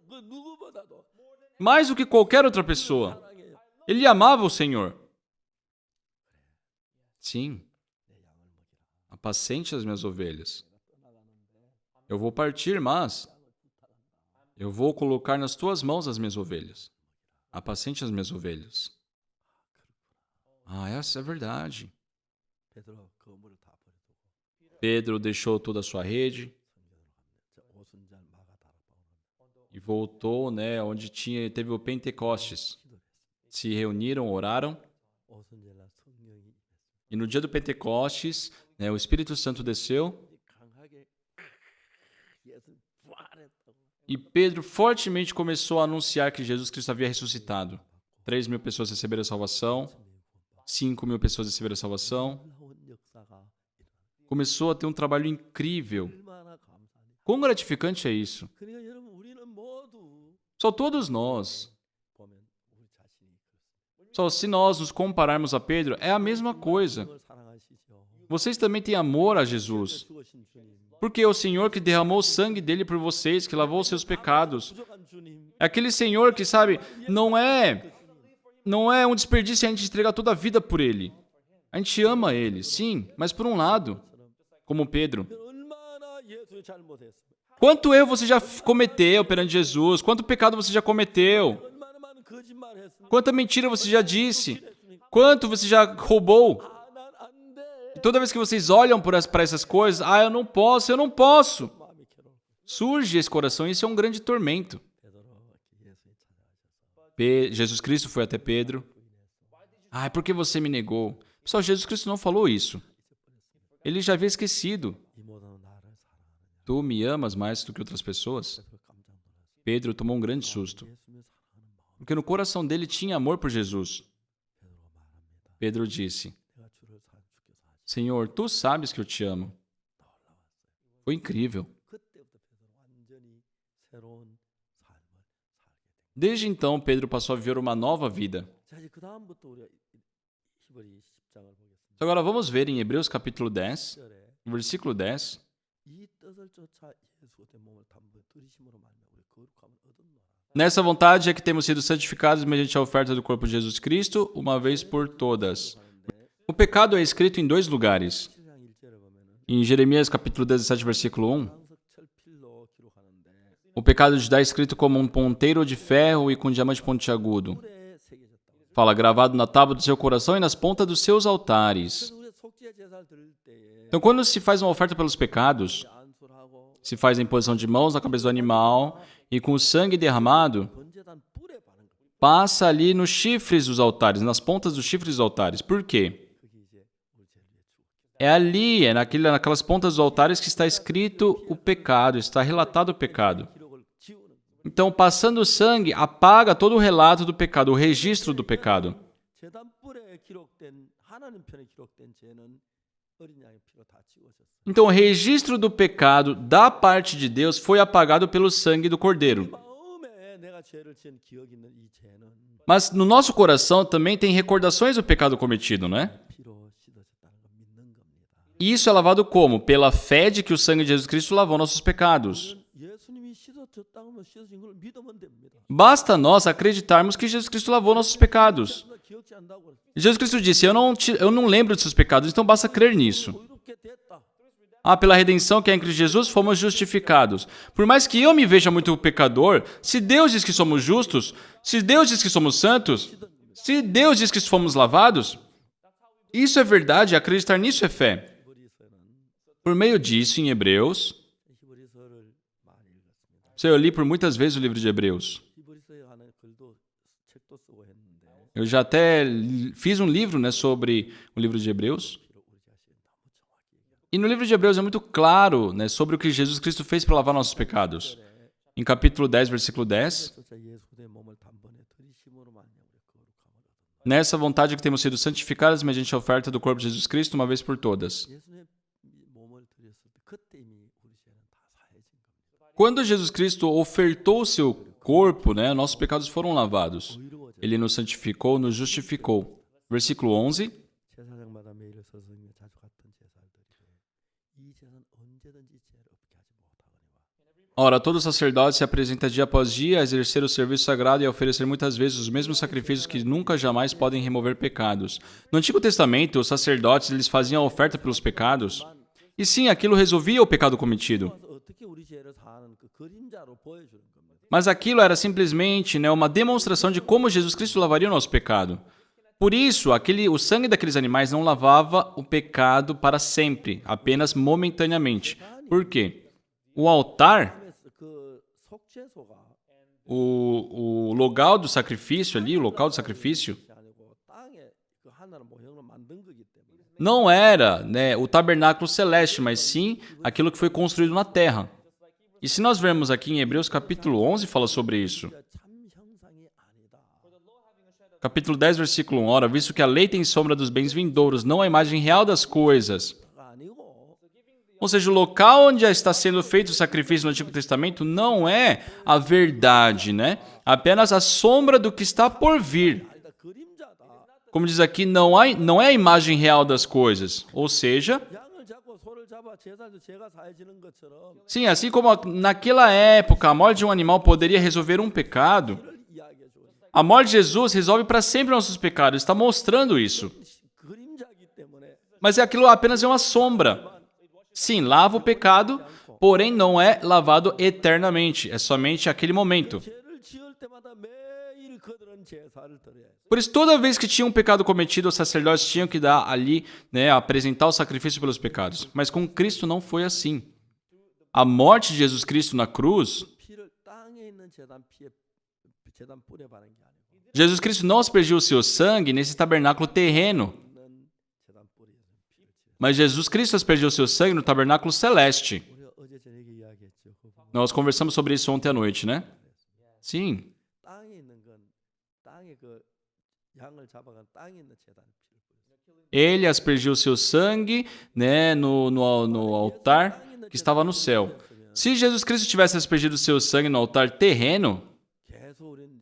그 누구보다도 mais do que qualquer outra pessoa. 사랑해요. Ele amava o Senhor. Sim, apacente as minhas ovelhas. Eu vou partir, mas eu vou colocar nas tuas mãos as minhas ovelhas. Apacente as minhas ovelhas. Ah, essa é verdade. 베드로 그물을 다 버리고 Pedro deixou toda a sua rede 저 오순절 마가다라 e voltou, né, onde teve o Pentecostes. Se reuniram, oraram, 오순절날 성령이 e no dia do Pentecostes, né, o Espírito Santo desceu 강하게 예수 부활했다고. e Pedro fortemente começou a anunciar que Jesus Cristo havia ressuscitado. 3.000 pessoas receberam a salvação, 5.000 pessoas receberam a salvação. 놀라운 역사가 Começou a ter um trabalho incrível. 얼마나 감사하니. Quão gratificante é isso? 그러니까 여러분 우리는 모두 Só todos nós. 보면 우리 자신이 그렇습니다. Só se nós nos compararmos a Pedro, é a mesma coisa. 주님을 사랑하시죠. Vocês também têm amor a Jesus. 죽으신 주님. Porque é o Senhor que derramou o sangue dele por vocês, que lavou os seus pecados. 부족한 주님. É aquele Senhor que, sabe, não é um desperdício a gente entregar toda a vida por ele. A gente ama ele, sim, mas por um lado, como Pedro. 얼마나 예수 잘못했어요. Quanto erro você já cometeu perante Jesus? Quanto pecado você já cometeu? 얼마나 많은 거짓말을 했습니까? Quanta mentira você já disse? Quanto você já roubou? 난안 돼. E toda vez que vocês olham para essas coisas, eu não posso, eu não posso. 마음이 괴로워. Surge esse coração e isso é um grande tormento. Jesus Cristo foi até Pedro. Por que você me negou? Pessoal, Jesus Cristo não falou isso. Ele já havia esquecido. 이모는 나를 사랑하느냐? Tu me amas mais do que outras pessoas? 그래서 깜짝 놀랐어요. Pedro tomou um grande susto. 예수님을 사랑하는 마음. Porque no coração dele tinha amor por Jesus. 베드로 말합니다. Pedro disse, 내가 주께서 하지. Senhor, tu sabes que eu te amo. Foi incrível. 그때부터 베드로 완전히 새로운 삶을 살게 된. Desde então, Pedro passou a viver uma nova vida. 자, 이제 그 다음부터 우리가 히브리 10장을 보겠습니다. Agora vamos ver em Hebreus capítulo 10, 10절에 versículo 10. 이 뜻을 쫓아 예수 된 몸을 담보 들이심으로 말미암아 우리 거룩함을 얻었노라. Nessa vontade é que temos sido santificados mediante a oferta do corpo de Jesus Cristo, uma vez por todas. O pecado é escrito em 2 lugares. 7장 1절에 보면은 Em Jeremias capítulo 17, versículo 1, 황석철 필로 기록하는데 o pecado está escrito como um ponteiro de ferro e com diamante pontiagudo. 물에 새겨졌다고. Fala, gravado na tábua do seu coração e nas pontas dos seus altares. 그래서 우리 속죄 제사를 드릴 때에 Então, quando se faz uma oferta pelos pecados, 안술하고 se faz a imposição de mãos na cabeça do animal e com o sangue derramado, 번제단 뿔에 바른 거. passa ali nos chifres dos altares, nas pontas dos chifres dos altares. Por quê? 그게 이제 우리 죄를 위해 죽었기. É ali, naquelas pontas dos altares que está escrito o pecado, está relatado o pecado. 기록을 지우는 거. Então, passando o sangue, apaga todo o relato do pecado, o registro do pecado. 제단 뿔에 기록된 하나님 편에 기록된 죄는 어린 양의 피로 다 지워졌어요. Então, o registro do pecado da parte de Deus foi apagado pelo sangue do Cordeiro. 마음에 내가 죄를 지은 기억이 있는 이 죄는 Mas no nosso coração também tem recordações do pecado cometido, né? 피로 씻어졌다는 걸 믿는 겁니다. E isso é lavado como? Pela fé de que o sangue de Jesus Cristo lavou nossos pecados. 예수님이 씻어졌다면 씻어진 걸 믿으면 됩니다. Basta nós acreditarmos que Jesus Cristo lavou nossos pecados. 기억지 않다고 그랬어요. Jesus Cristo disse, eu não lembro dos seus pecados, então basta crer nisso. 의롭게 됐다. Pela redenção que é em Cristo Jesus, fomos justificados. Por mais que eu me veja muito pecador, se Deus diz que somos justos, se Deus diz que somos santos, se Deus diz que fomos lavados, isso é verdade, acreditar nisso é fé. 히브리서는 Por meio disso, em Hebreus, 히브리서를 많이 읽었습니다. eu li por muitas vezes o livro de Hebreus. 히브리서에 관한 글도 책도 쓰고 했는데 Eu já até fiz um livro, né, sobre o livro de Hebreus. 비록 우리 자신이 너무 정확히 얘기합니다. E no livro de Hebreus é muito claro, né, sobre o que Jesus Cristo fez para lavar nossos pecados. Em capítulo 10, versículo 10, 쫓아 예수 된 몸을 단번에 들이심으로 말미암아 우리 거룩함을 얻었노라. nessa vontade que temos sido santificados mediante a oferta do corpo de Jesus Cristo uma vez por todas. 예수의 몸을 드렸을 때 그때 이미 우리 죄는 다 사해진 겁니다. Quando Jesus Cristo ofertou o seu corpo, né, nossos pecados foram lavados. 의로워져. Ele nos santificou, nos justificou. Versículo 11. 제사장마다 매일 서성이며 자주 같은 제사를 드리되 이 제사는 언제든지 죄를 없게 하지 못하거니와 Ora, todo sacerdote se apresenta dia após dia a exercer o serviço sagrado e a oferecer muitas vezes os mesmos sacrifícios que nunca jamais podem remover pecados. No Antigo Testamento, os sacerdotes eles faziam a oferta pelos pecados. E sim, aquilo resolvia o pecado cometido. 와서 어떻게 우리 죄를 사하는 그 그림자로 보여주는 겁니다. Mas aquilo era simplesmente, né, uma demonstração de como Jesus Cristo lavaria o nosso pecado. Por isso, o sangue daqueles animais não lavava o pecado para sempre, apenas momentaneamente. Por quê? O altar, 그 속죄소가 o local do sacrifício ali, o local do sacrifício, 아니고 땅에 그 하나는 모형을 만든 거기 때문에 não era, né, o tabernáculo celeste, mas sim aquilo que foi construído na terra. E se nós vermos aqui em Hebreus capítulo 11, fala sobre isso. 참 형상이 아니다. Capítulo 10, versículo 1. Ora, visto que a lei tem sombra dos bens vindouros, não a imagem real das coisas. 가 아니고 Ou seja, o local onde está sendo feito o sacrifício no Antigo Testamento não é a verdade, né? Apenas a sombra do que está por vir. 아니다 그림자다. Como diz aqui, não é a imagem real das coisas. Ou seja, 양을 잡고 소를 잡아 제사도 죄가 사해지는 것처럼 sim, assim como naquela época a morte de um animal poderia resolver um pecado, 이를 이야기해 주고 a morte de Jesus resolve para sempre nossos pecados. Está mostrando isso. 그림자이기 때문에 Mas aquilo apenas é uma sombra. Sim, lava o pecado, porém não é lavado eternamente, é somente aquele momento. 죄를 지을 때마다 매일 그들은 제사를 드려야 해요. Por isso, toda vez que tinha um pecado cometido, os sacerdotes tinham que dar ali, né, apresentar o sacrifício pelos pecados. Mas com Cristo não foi assim. A morte de Jesus Cristo na cruz, 피를 땅에 있는 제단 뿔에 바른 게 아니고 Jesus Cristo não aspergiu o seu sangue nesse tabernáculo terreno, 있는 제단 뿔에서 피를 지어. mas Jesus Cristo aspergiu o seu sangue no tabernáculo celeste. 우리가 어제 저녁에 이야기했죠. 그 부분. Nós conversamos sobre isso ontem à noite, né? Sim. 땅에 있는 건 땅에 그 양을 잡아간 땅에 있는 제단 피를 뿌렸어요. Ele aspergiu o seu sangue, né, no altar que estava no céu. Se Jesus Cristo tivesse aspergido o seu sangue no altar terreno, 계속 우리는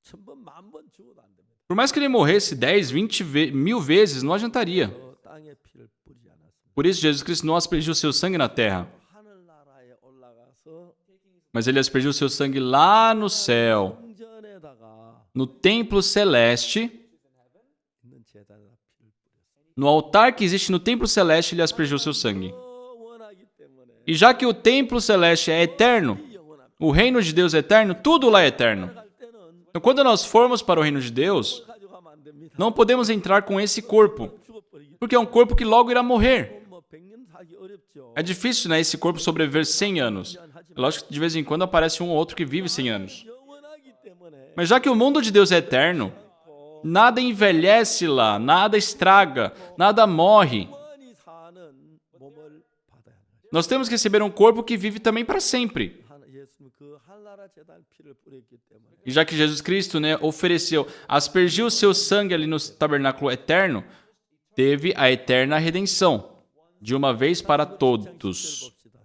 1000번 10,000번 죽어도 안 됩니다. por mais que ele morresse 10, 20 mil vezes, não adiantaria. 그 땅에 피를 뿌리지 않았습니다. Por isso, Jesus Cristo não aspergiu o seu sangue na terra, 하늘나라에 올라가서 mas ele aspergiu o seu sangue lá no céu, 성전에다가 no templo celeste, 있는 제단에다 피를 뿌렸어요. no altar que existe no templo celeste, ele aspergiu o seu sangue. 원하기 때문에 E já que o templo celeste é eterno, 영원한 o reino de Deus é eterno, tudo lá é eterno. 갈 때는 Então, quando nós formos para o reino de Deus, 가져가면 안 됩니다. não podemos entrar com esse corpo, 죽어버리기 porque é um corpo que logo irá morrer. 뭐 100년 살기 어렵죠. É difícil, né, esse corpo sobreviver 100 anos. É lógico que de vez em quando aparece um ou outro que vive 100 anos. 영원하기 때문에 Mas já que o mundo de Deus é eterno, nada envelhece lá, nada estraga, nada morre. 영원히 사는 몸을 받아야 합니다. Nós temos que receber um corpo que vive também para sempre. 예수님 그 한나라 제단 피를 뿌렸기 때문에 E já que Jesus Cristo, né, ofereceu, aspergiu o seu sangue ali no tabernáculo eterno, teve a eterna redenção, de uma vez para todos. 봅시다.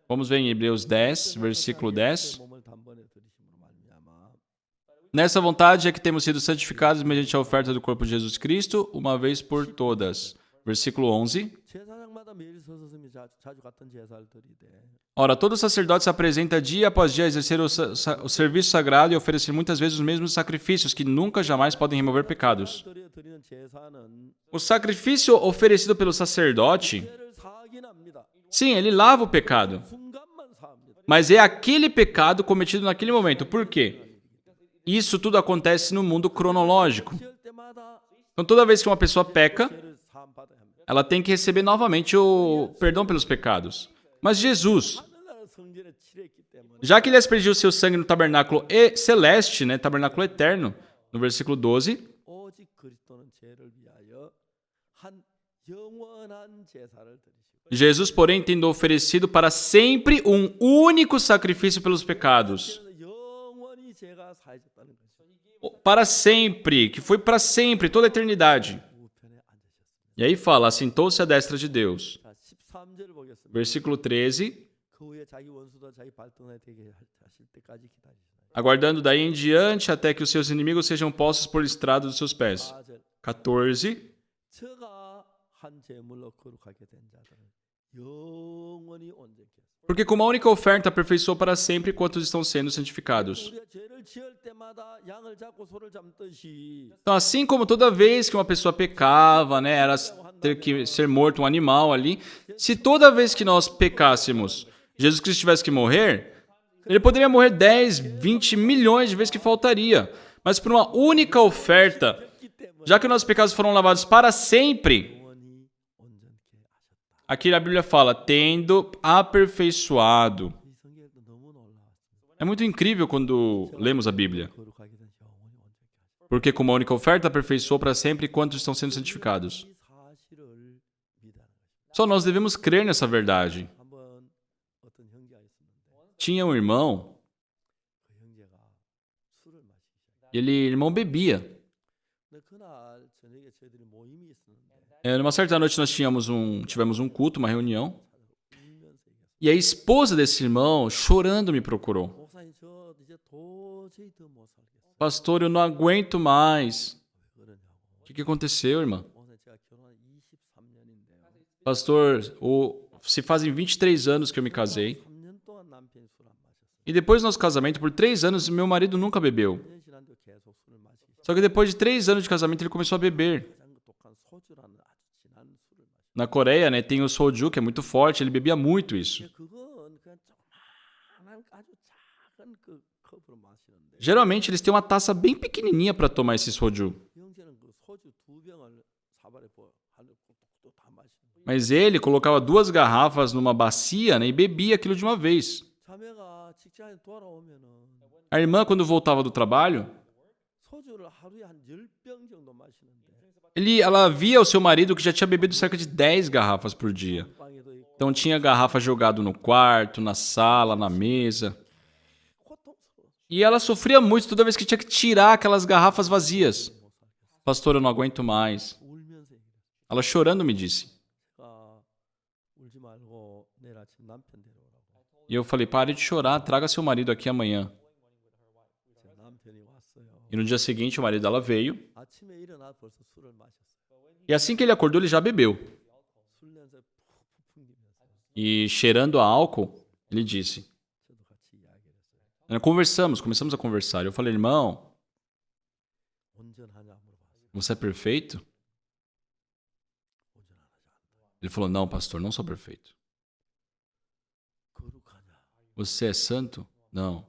Vamos ver em Hebreus 10, versículo 10. 몸을 단번에 들이심으로 말미암아 Nessa vontade é que temos sido santificados mediante a oferta do corpo de Jesus Cristo, uma vez por todas. Versículo 11. 제사장마다 매일 서서 자주 같은 제사를 드리되 Ora, todo sacerdote se apresenta dia após dia a exercer o serviço sagrado e oferecer muitas vezes os mesmos sacrifícios, que nunca jamais podem remover pecados. 드리는 제사는 O sacrifício oferecido pelo sacerdote, 죄를 사하긴 합니다. sim, ele lava o pecado, 순간만 사합니다. mas é aquele pecado cometido naquele momento. Por quê? Isso tudo acontece no mundo cronológico. 지을 때마다 Então, toda vez que uma pessoa peca, 죄를 사함 받아야 합니다. ela tem que receber novamente o perdão pelos pecados. Mas Jesus, 하늘나라 성전에 칠했기 때문에 já que ele aspergiu seu sangue no tabernáculo celeste, né, tabernáculo eterno, no versículo 12, 오직 그리스도는 죄를 위하여 한 영원한 제사를 드리시고 Jesus, porém, tendo oferecido para sempre um único sacrifício pelos pecados. 그래서 영원히 죄가 사해졌다는 것이죠. Para sempre, que foi para sempre, toda a eternidade. 우편에 앉으셨습니다. E aí fala, assentou-se à destra de Deus. 자, 13절을 보겠습니다. Versículo 13, 그 후에 자기 원수도 자기 발등에 되게 하실 때까지 기다리시나요? aguardando daí em diante até que os seus inimigos sejam postos por estrado dos seus pés. 4절 14, 저가 한 제물로 거룩하게 된 자들은 영원히 온전케 하소서. porque com uma única oferta aperfeiçoou para sempre quantos estão sendo santificados. 우리가 죄를 지을 때마다 양을 잡고 소를 잡듯이 Então, assim como toda vez que uma pessoa pecava, né, era ter que ser morto um animal ali, se toda vez que nós pecássemos, Jesus Cristo tivesse que morrer, ele poderia morrer 10, 20 milhões de vezes que faltaria. Mas por uma única oferta, 했기 때문에 já que nossos pecados foram lavados para sempre, 영원히 온전케 하셨다. aqui a Bíblia fala, tendo aperfeiçoado. 이 성경도 너무 놀라웠습니다. É muito incrível quando lemos a Bíblia, 거룩하게 된 영원히 온전케 하셨다. porque com uma única oferta aperfeiçoou para sempre quantos estão sendo santificados. 이 사실을 믿는 것입니다. Só nós devemos crer nessa verdade. 한번 어떤 형제가 있었는데 Tinha um irmão, 그 형제가 술을 마시기 시작했어요. e ele irmão bebia. 근데 그날 저녁에 저희들이 모임이 있었는데 Numa certa noite nós tivemos um culto, uma reunião, 울면서 얘기했어요. e a esposa desse irmão, chorando, me procurou. 목사님 저 이제 도저히 더 못 살겠어요. Pastor, eu não aguento mais. 왜 그러냐고. O que aconteceu, irmã? 목사님 제가 결혼한 23년인데요. Pastor, se fazem 23 anos que eu me casei, 3년 동안 남편이 술 안 마셨어요. e depois do nosso casamento, por 3 anos, meu marido nunca bebeu. 3년 지난도 계속 술을 마시기 Só que depois de 3 anos de casamento, ele começou a beber. 가장 독한 소주라는 아주 진한 술을 마셨어요. Na Coreia, né, tem o soju, que é muito forte, ele bebia muito isso. 그건 그냥 조그만한 아주 작은 그 컵으로 마시는데 Geralmente, eles têm uma taça bem pequenininha para tomar esse soju. 형제는 그 소주 2병을 사발에 다 마시는. Mas ele colocava 2 garrafas numa bacia, né, e bebia aquilo de uma vez. 자매가 직장에 돌아오면은 A irmã, quando voltava do trabalho, 소주를 하루에 한 10병 정도 마시는데 ela via o seu marido que já tinha bebido cerca de 10 garrafas por dia. 방에도 있고 Então tinha garrafa jogado no quarto, na sala, na mesa. 고통스러워. E ela sofria muito toda vez que tinha que tirar aquelas garrafas vazias. Pastor, eu não aguento mais. 울면서 얘기해. Ela chorando me disse. 울지 말고 내일 아침 남편 데려오라고. E eu falei, pare de chorar, traga seu marido aqui amanhã. 제 남편이 왔어요. E no dia seguinte o marido dela veio. 아침에 일어나 벌써 술을 마셨어요. E assim que ele acordou, ele já bebeu. 술 냄새 푹푹 풍기면서 E cheirando a álcool, ele disse. 저도 같이 이야기를 했어요. Começamos a conversar. Eu falei, irmão, 온전하냐 물어봤어요. você é perfeito? 온전하지 않다. Ele falou, não, pastor, não sou perfeito. 거룩하냐? Você é santo? Não.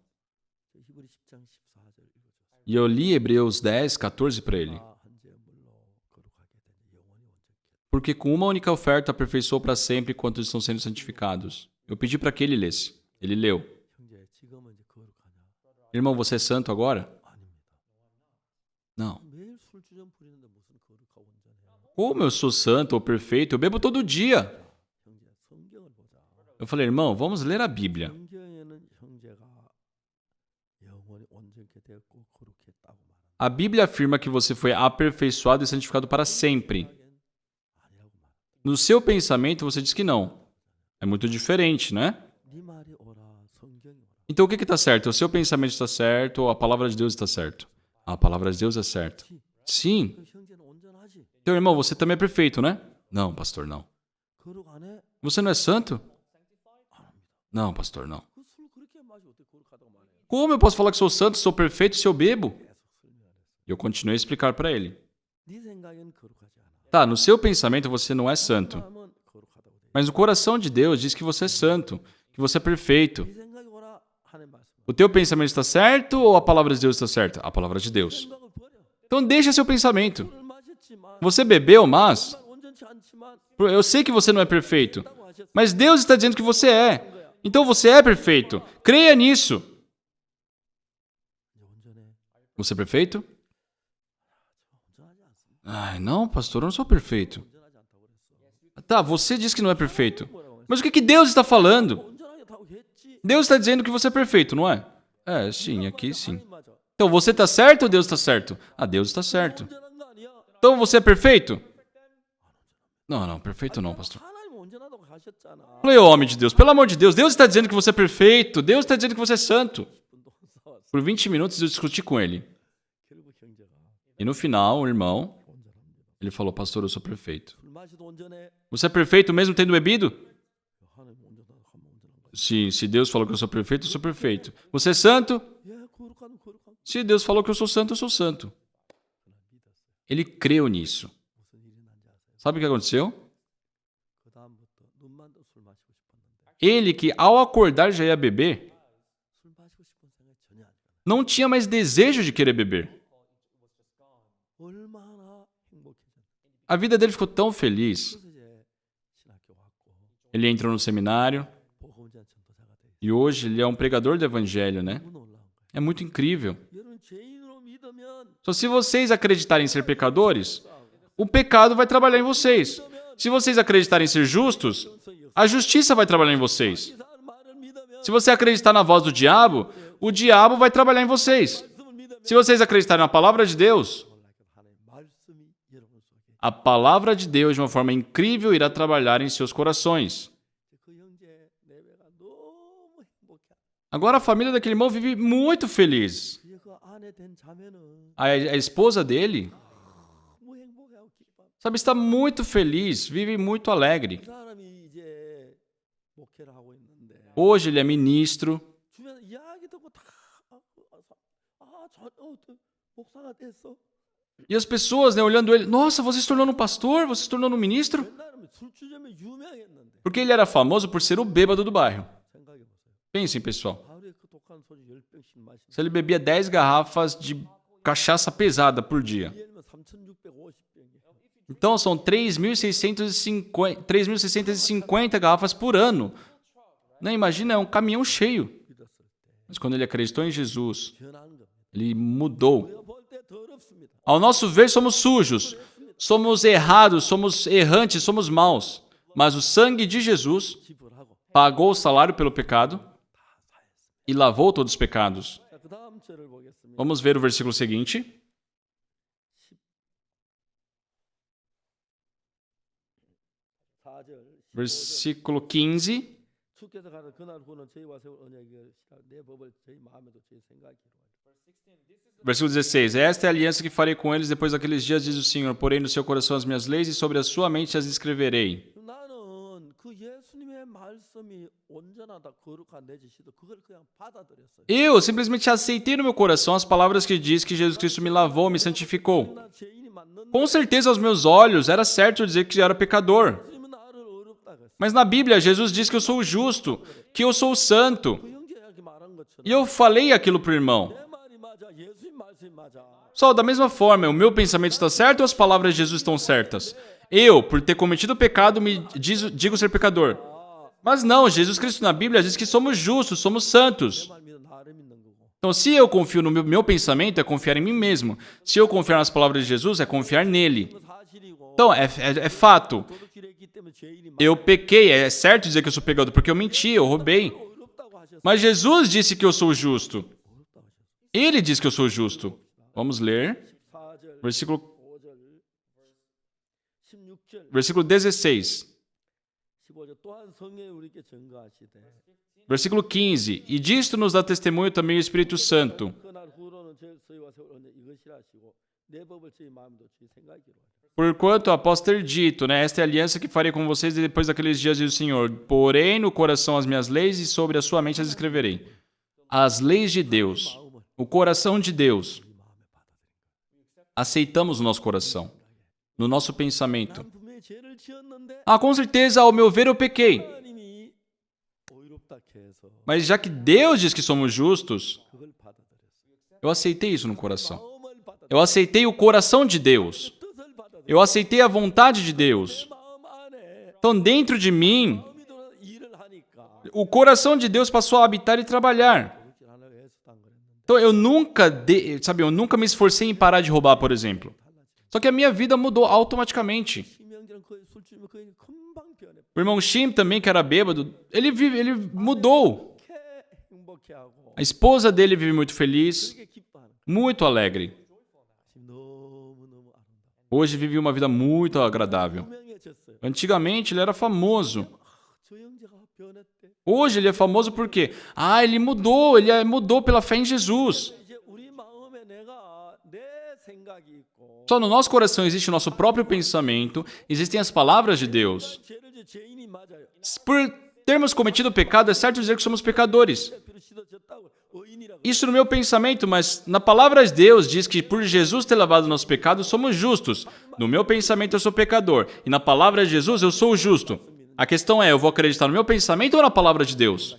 저 히브리 10장 14절 읽어줬어요. E eu li Hebreus 10, 14 para ele. 한 제물로 거룩하게 되니 영원히 온전케. Porque com uma única oferta aperfeiçoou para sempre enquanto estão sendo santificados. Eu pedi para que ele lesse. Ele leu. 형제, 지금은 이제 거룩하냐? Irmão, você é santo agora? 아닙니다. Não. 매일 술주정 부리는데 무슨 거룩하고 온전해요? Como eu sou santo ou perfeito? Eu bebo todo dia. 형제, 성경을 보자. Eu falei, irmão, vamos ler a Bíblia. 성경에는 형제가 영원히 온전케 되었고 거룩했다고 말합니다. A Bíblia afirma que você foi aperfeiçoado e santificado para sempre. 아니라고 말합니다. No seu pensamento, você diz que não. É muito diferente, né? 네 말이 오라, 성경이 오라. Então o que está certo? O seu pensamento está certo ou a palavra de Deus está certo? A palavra de Deus é certa. Sim. 그 형제는 온전하지? Então, irmão, você também é perfeito, né? Não, pastor, não. 거룩 안 해? Você não é santo? 안 합니다. Não, pastor, não. 그 술 그렇게 마시고 어떻게 거룩하다고 말해요? Como eu posso falar que sou santo, sou perfeito se eu bebo? 계속 설명을 했어요. E eu continuei a explicar para ele. 네 생각에는 거룩하지 않아. Tá, no seu pensamento você não é santo. 마음은 거룩하다고 돼. Mas o coração de Deus diz que você é santo, que você é perfeito. 네 생각이 오라 하는 말씀. O teu pensamento está certo ou a palavra de Deus está certa? A palavra de Deus. 생각을 버려. Então deixa seu pensamento. 술을 마셨지만 Você bebeu, mas 정말 온전치 않지만 eu sei que você não é perfeito. 했다고 하셨어요. Mas Deus está dizendo que você é. Então você é perfeito. Creia nisso. 이제 온전해. Você é perfeito? 온전하지 않습니다. Ai, não, pastor, eu não sou perfeito. 온전하지 않다고 그랬어. Tá, você diz que não é perfeito. 뭐라고 했어? Mas o que Deus está falando? 온전하겠다고 했지. Deus está dizendo que você é perfeito, não é? É, sim, aqui sim. 하나님 맞아. Então você está certo ou Deus está certo? Ah, Deus está certo. 온전한 거 아니야? Então você é perfeito? Não, perfeito não, pastor. 하나님 온전하다고 하셨잖아. Falei, ô homem de Deus, pelo amor de Deus, Deus está dizendo que você é perfeito. Deus está dizendo que você é santo. 10분도 싸웠어. Por 20 minutos eu discuti com ele. 결국 형제가 E no final, o irmão, 온전합니다. ele falou, pastor, eu sou perfeito. 술 마시도 온전해. Você é perfeito mesmo tendo bebido? 하나님 온전하다고 하면 온전한 거야. Se Deus falou que eu sou perfeito, eu sou perfeito. Você é santo? 예, 거룩한. Se Deus falou que eu sou santo, eu sou santo. 그날 믿었어요. Ele creu nisso. 무슨 일이 난지 아세요? Sabe o que aconteceu? 그 다음부터 눈만 더 술 마시고 싶었는데 Ele que ao acordar já ia beber, 술 마시고 싶은 생각이 전혀 안 들어요. não tinha mais desejo de querer beber. 얼마나 행복해졌는데. A vida dele ficou tão feliz. 그래서 이제 신학교 왔고 Ele entrou no seminário 복음자 전도사가 돼. e hoje ele é um pregador do evangelho, né? 너무 놀라운 거예요. É muito incrível. 여러분 죄인으로 믿으면 Só se vocês acreditarem em ser pecadores, o pecado vai trabalhar em vocês. Se vocês acreditarem em ser justos, a justiça vai trabalhar em vocês. 이상한 말을 믿으면 Se você acreditar na voz do diabo, o diabo vai trabalhar em vocês. 말씀을 믿으면 Se vocês acreditarem na palavra de Deus, 하나님 말씀이 여러분 속에 a palavra de Deus, de uma forma incrível, irá trabalhar em seus corações. 그 형제 내외가 너무 행복해. Agora a família daquele irmão vive muito feliz. 그게 그 아내 된 자매는 A esposa dele, 너무 행복해하고 기뻐. sabe, está muito feliz, vive muito alegre. 그 사람이 이제 목회를 하고 있는데 Hoje ele é ministro. 주변 이야기 듣고 다 목사가 됐어. E as pessoas, né, olhando ele, nossa, você se tornou um pastor? Você se tornou um ministro? 옛날에는 Porque ele era famoso por ser o bêbado do bairro. Pensem, pessoal. Se ele bebia 10 garrafas de cachaça pesada por dia. Então são 3.650 garrafas por ano. Não, imagina, é um caminhão cheio. Mas quando ele acreditou em Jesus, ele mudou. Ao nosso ver, somos sujos, somos errados, somos errantes, somos maus. Mas o sangue de Jesus pagou o salário pelo pecado e lavou todos os pecados. Vamos ver o versículo seguinte. Versículo 15. Versículo 16. Esta é a aliança que farei com eles depois daqueles dias, diz o Senhor. Porei no seu coração as minhas leis e sobre a sua mente as escreverei. Eu simplesmente aceitei no meu coração as palavras que diz que Jesus Cristo me lavou, me santificou. Com certeza aos meus olhos era certo dizer que eu era pecador. Mas na Bíblia, Jesus diz que eu sou o justo, que eu sou o santo. E eu falei aquilo para o irmão. Só da mesma forma, o meu pensamento está certo ou as palavras de Jesus estão certas? Eu, por ter cometido pecado, digo ser pecador. Mas não, Jesus Cristo na Bíblia diz que somos justos, somos santos. Então, se eu confio no meu pensamento, é confiar em mim mesmo. Se eu confiar nas palavras de Jesus, é confiar nele. Então, é fato. Eu pequei, é certo dizer que eu sou pecador, porque eu menti, eu roubei. Mas Jesus disse que eu sou justo. Ele diz que eu sou justo. Vamos ler. Versículo 16. Versículo 15. E disto nos dá testemunho também o Espírito Santo. Porquanto, após ter dito, esta é a aliança que farei com vocês depois daqueles dias, diz o Senhor. Porém no coração as minhas leis e sobre a sua mente as escreverei. As leis de Deus, o coração de Deus, aceitamos no nosso coração, no nosso pensamento. Com certeza, ao meu ver, eu pequei. Mas já que Deus diz que somos justos, eu aceitei isso no coração. Eu aceitei o coração de Deus. Eu aceitei a vontade de Deus. Então, dentro de mim, o coração de Deus passou a habitar e trabalhar. Então, eu nunca me esforcei em parar de roubar, por exemplo. Só que a minha vida mudou automaticamente. O irmão Shim também, que era bêbado, ele mudou. A esposa dele vive muito feliz, muito alegre. Hoje vive uma vida muito agradável. Antigamente ele era famoso. Hoje ele é famoso por quê? Ele mudou pela fé em Jesus. Só no nosso coração existe o nosso próprio pensamento, existem as palavras de Deus. Por termos cometido pecado, é certo dizer que somos pecadores. Isso no meu pensamento, mas na palavra de Deus diz que por Jesus ter lavado nosso pecado, somos justos. No meu pensamento eu sou pecador, e na palavra de Jesus eu sou justo. A questão é, eu vou acreditar no meu pensamento ou na palavra de Deus?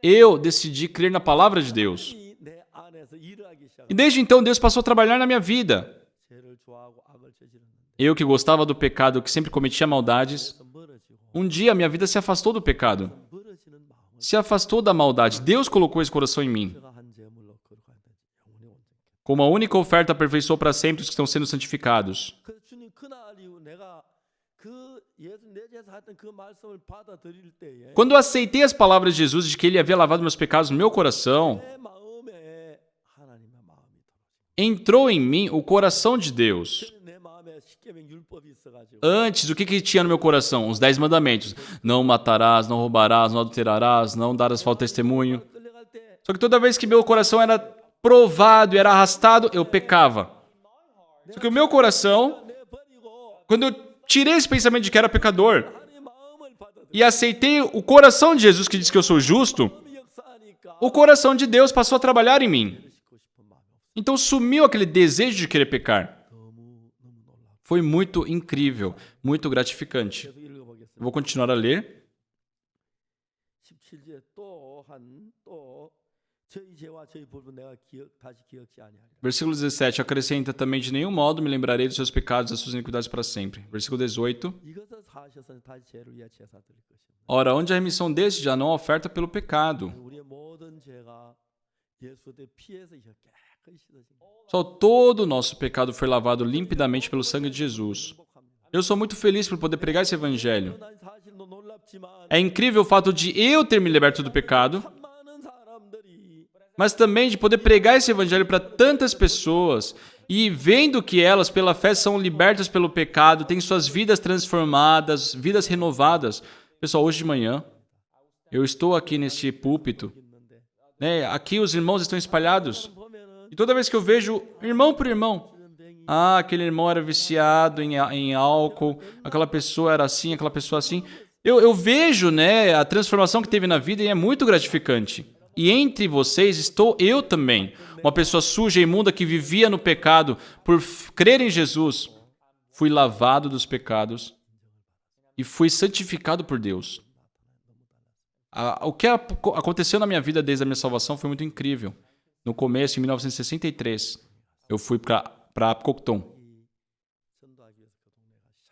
Eu decidi crer na palavra de Deus. E desde então Deus passou a trabalhar na minha vida. Eu que gostava do pecado, que sempre cometia maldades, um dia minha vida se afastou do pecado. Se afastou da maldade. Deus colocou esse coração em mim. Como a única oferta aperfeiçoou para sempre os que estão sendo santificados. Quando eu aceitei as palavras de Jesus de que Ele havia lavado meus pecados no meu coração, entrou em mim o coração de Deus. Antes, o que tinha no meu coração? Os 10 mandamentos. Não matarás, não roubarás, não adulterarás, não darás falso testemunho. Só que toda vez que meu coração era provado e era arrastado, eu pecava. Só que o meu coração, quando eu tirei esse pensamento de que era pecador e aceitei o coração de Jesus que diz que eu sou justo, o coração de Deus passou a trabalhar em mim. Então sumiu aquele desejo de querer pecar. Foi muito incrível, muito gratificante. 계속 읽어보겠습니다. Eu vou continuar a ler. 17절에 또 저희 죄와 저희 불은 내가 다시 기억지 아니하리라. Versículo 17. Acrescenta também: de nenhum modo me lembrarei dos seus pecados e das suas iniquidades para sempre. Versículo 18. 이것을 사하셔서 다시 죄를 위하여 제사 드릴 것입니다. Ora, onde a remissão deste já não há oferta pelo pecado. 우리의 모든 죄가 예수의 피에서 깨끗이 씻어진 Só todo o nosso pecado foi lavado limpidamente pelo sangue de Jesus. Eu sou muito feliz por poder pregar esse evangelho. 난 사실도 놀랍지만 É incrível o fato de eu ter me liberto do pecado, 많은 사람들이 mas também de poder pregar esse evangelho para tantas pessoas e vendo que elas, pela fé, são libertas pelo pecado, têm suas vidas transformadas, vidas renovadas. Pessoal, hoje de manhã, eu estou aqui neste púlpito, 있는데 né? Aqui os irmãos estão espalhados. 보면은 E toda vez que eu vejo irmão por irmão, aquele irmão era viciado em álcool, aquela pessoa era assim, aquela pessoa assim. Eu vejo, né, a transformação que teve na vida e é muito gratificante. E entre vocês estou eu também, uma pessoa suja e imunda que vivia no pecado. Por crer em Jesus, fui lavado dos pecados e fui santificado por Deus. O que aconteceu na minha vida desde a minha salvação foi muito incrível. No começo, em 1963, eu fui para Apcocton. 전도하기 위해서 그 동네가 아주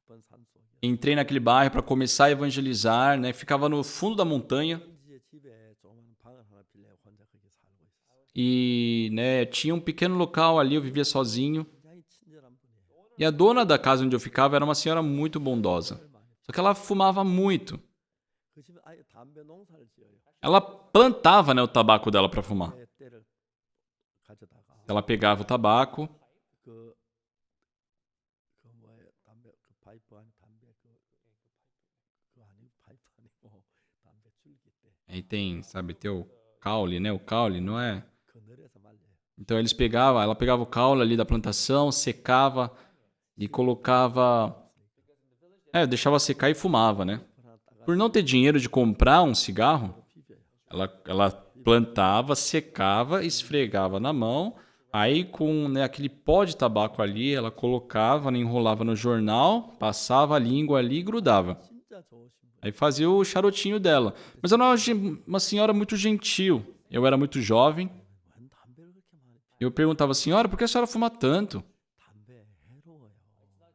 깊은 산속에 Entrei naquele bairro para começar a evangelizar, né? Ficava no fundo da montanha 현지의 집에 조그만 방을 하나 빌려 혼자 거기 살고 있어요. e, né, tinha um pequeno local ali, eu vivia sozinho. 굉장히 친절한 분이에요. E a dona da casa onde eu ficava era uma senhora muito bondosa. Só que ela fumava muito. 그 집에 아예 담배 농사를 지어요. Ela plantava, né, o tabaco dela para fumar. 그 때를 가져다가 Ela pegava o tabaco, 그 뭐예요? 담배 그 파이프 안에 담배 그 아니고 파이프 아니고 담배 줄기 때 aí tem, sabe, tem o caule, né? O caule, não é? 그늘에서 말려요. Então ela pegava o caule ali da plantação, secava e colocava, deixava secar e fumava, né? 하나 따가 Por não ter dinheiro de comprar um cigarro, 비벼요. ela plantava, secava, esfregava na mão, aí com, né, aquele pó de tabaco ali, ela colocava, né, enrolava no jornal, passava a língua ali e grudava. 진짜 좋으신 분. Aí fazia o charutinho dela. Mas ela era uma senhora muito gentil. Eu era muito jovem. 웬 담배를 그렇게 많이 피? Eu perguntava, senhora, por que a senhora fuma tanto? 담배 해로워요.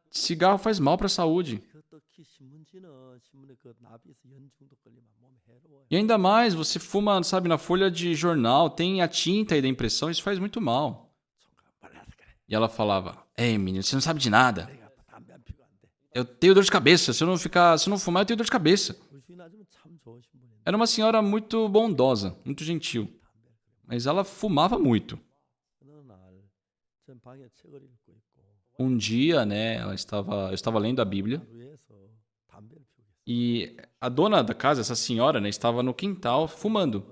Cigarro faz mal para a saúde. 그 특히 신문에 그 나비에서 연중독 걸리면 몸에 해로워요. E ainda mais, você fuma, sabe, na folha de jornal, tem a tinta aí da impressão, isso faz muito mal. 총각 빨라서 그래. E ela falava, ei, menino, você não sabe de nada. 내가 담배 안 피고 안 돼. Eu tenho dor de cabeça. Se eu não fumar, eu tenho dor de cabeça. 우리 주인 아줌마 참 좋으신 분인데 Era uma senhora muito bondosa, muito gentil. Mas ela fumava muito. 어느 날전 방에 책을 읽고 있고 Um dia, né, eu estava lendo a Bíblia 하루에서 담배를 피우겠어요. e a dona da casa, essa senhora, né, estava no quintal fumando.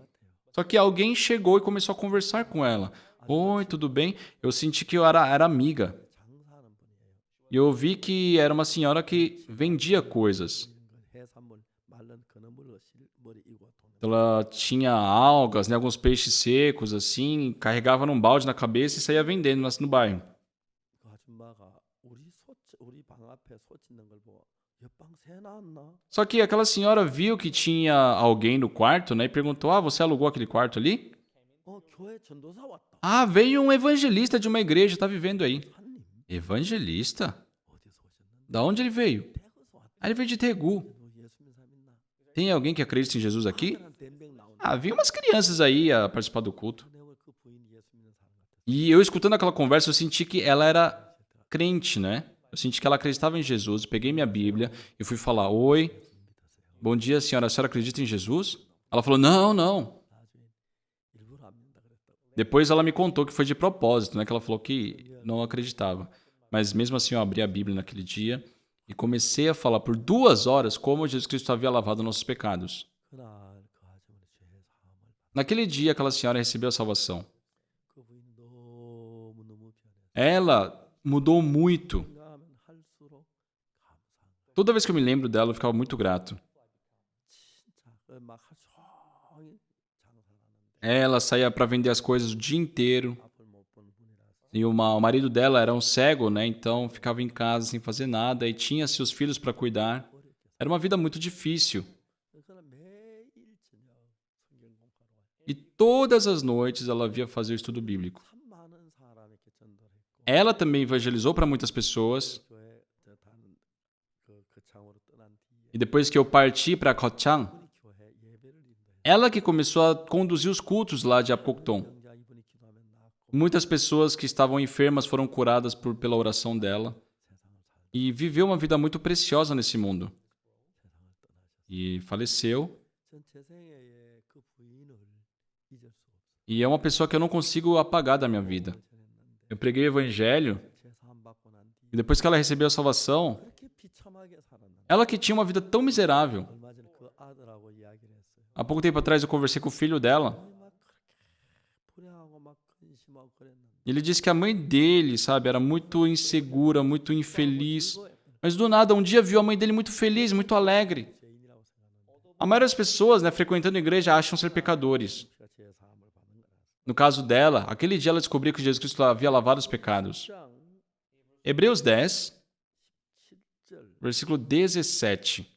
Só que alguém chegou e começou a conversar com ela. Oi, tudo bem? Eu senti que eu era amiga. 장사하는 분이에요. E eu vi que era uma senhora que vendia coisas. 이런 거 해산물 말른 그늘물을 머리 이고 도는 Ela tinha algas, né, alguns peixes secos, assim, carregava num balde na cabeça e saía vendendo no bairro. 그 아줌마가 우리 방 앞에 소 짖는 걸 보고 옆방 새 나왔나? Só que aquela senhora viu que tinha alguém no quarto, né, e perguntou: ah, você alugou aquele quarto ali? 교회 전도사 왔다. Ah, veio um evangelista de uma igreja, tá vivendo aí. 한님 Evangelista? 어디서 오셨는데? Da onde ele veio? 태국에서 왔다. Ah, ele veio de Tegu. 너 예수 믿는 사람 있나? Tem alguém que acredita em Jesus aqui? 하늘한 댐병 나오는. Ah, vi umas crianças aí a participar do culto. 내가 그 부인이 예수 믿는 사람 같아. E eu escutando aquela conversa, eu senti que ela era crente, né? Eu senti que ela acreditava em Jesus. Peguei minha Bíblia e fui falar: oi, bom dia, senhora. A senhora acredita em Jesus? Ela falou: não, não. 나중에 일부러 안 믿는다 그랬다고. Depois ela me contou que foi de propósito, né? Que ela falou que não acreditava. Mas mesmo assim eu abri a Bíblia naquele dia e comecei a falar por 2 horas como Jesus Cristo havia lavado nossos pecados. 그날 그 아줌마는 죄 사함을 Naquele dia aquela senhora recebeu a salvação. 그 부인이 너무 변해. Ela mudou muito. 생각하면 할수록 감사한 거야. Toda vez que eu me lembro dela, eu ficava muito grato. 진짜 막 하루 종일 장사하는데 Ela saía para vender as coisas o dia inteiro. 앞을 못 보는 분이라서 E o marido dela era um cego, né? Então ficava em casa sem fazer nada e tinha seus filhos para cuidar. Era uma vida muito difícil. E todas as noites ela via fazer o estudo bíblico. Ela também evangelizou para muitas pessoas. E depois que eu parti para Kochang, ela que começou a conduzir os cultos lá de Apokton. Muitas pessoas que estavam enfermas foram curadas pela oração dela. E viveu uma vida muito preciosa nesse mundo. E faleceu. E é uma pessoa que eu não consigo apagar da minha vida. Eu preguei o evangelho. E depois que ela recebeu a salvação, ela que tinha uma vida tão miserável. Há pouco tempo atrás eu conversei com o filho dela. Ele disse que a mãe dele, sabe, era muito insegura, muito infeliz. Mas do nada, um dia viu a mãe dele muito feliz, muito alegre. A maioria das pessoas, né, frequentando a igreja, acham ser pecadores. No caso dela, aquele dia ela descobriu que Jesus Cristo havia lavado os pecados. Hebreus 10, versículo 17.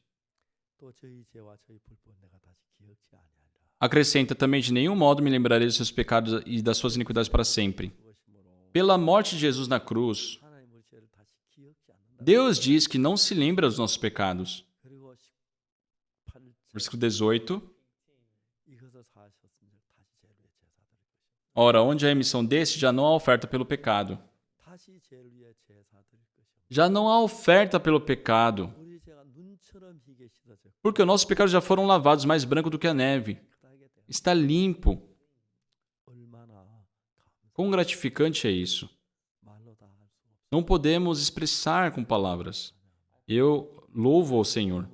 Acrescenta também: de nenhum modo me lembrarei dos seus pecados e das suas iniquidades para sempre. Pela morte de Jesus na cruz, Deus diz que não se lembra dos nossos pecados. Versículo 18. Ora, onde há emissão deste, já não há oferta pelo pecado. Já não há oferta pelo pecado. Porque os nossos pecados já foram lavados mais branco do que a neve. Está limpo. Quão gratificante é isso? Não podemos expressar com palavras. Eu louvo ao Senhor.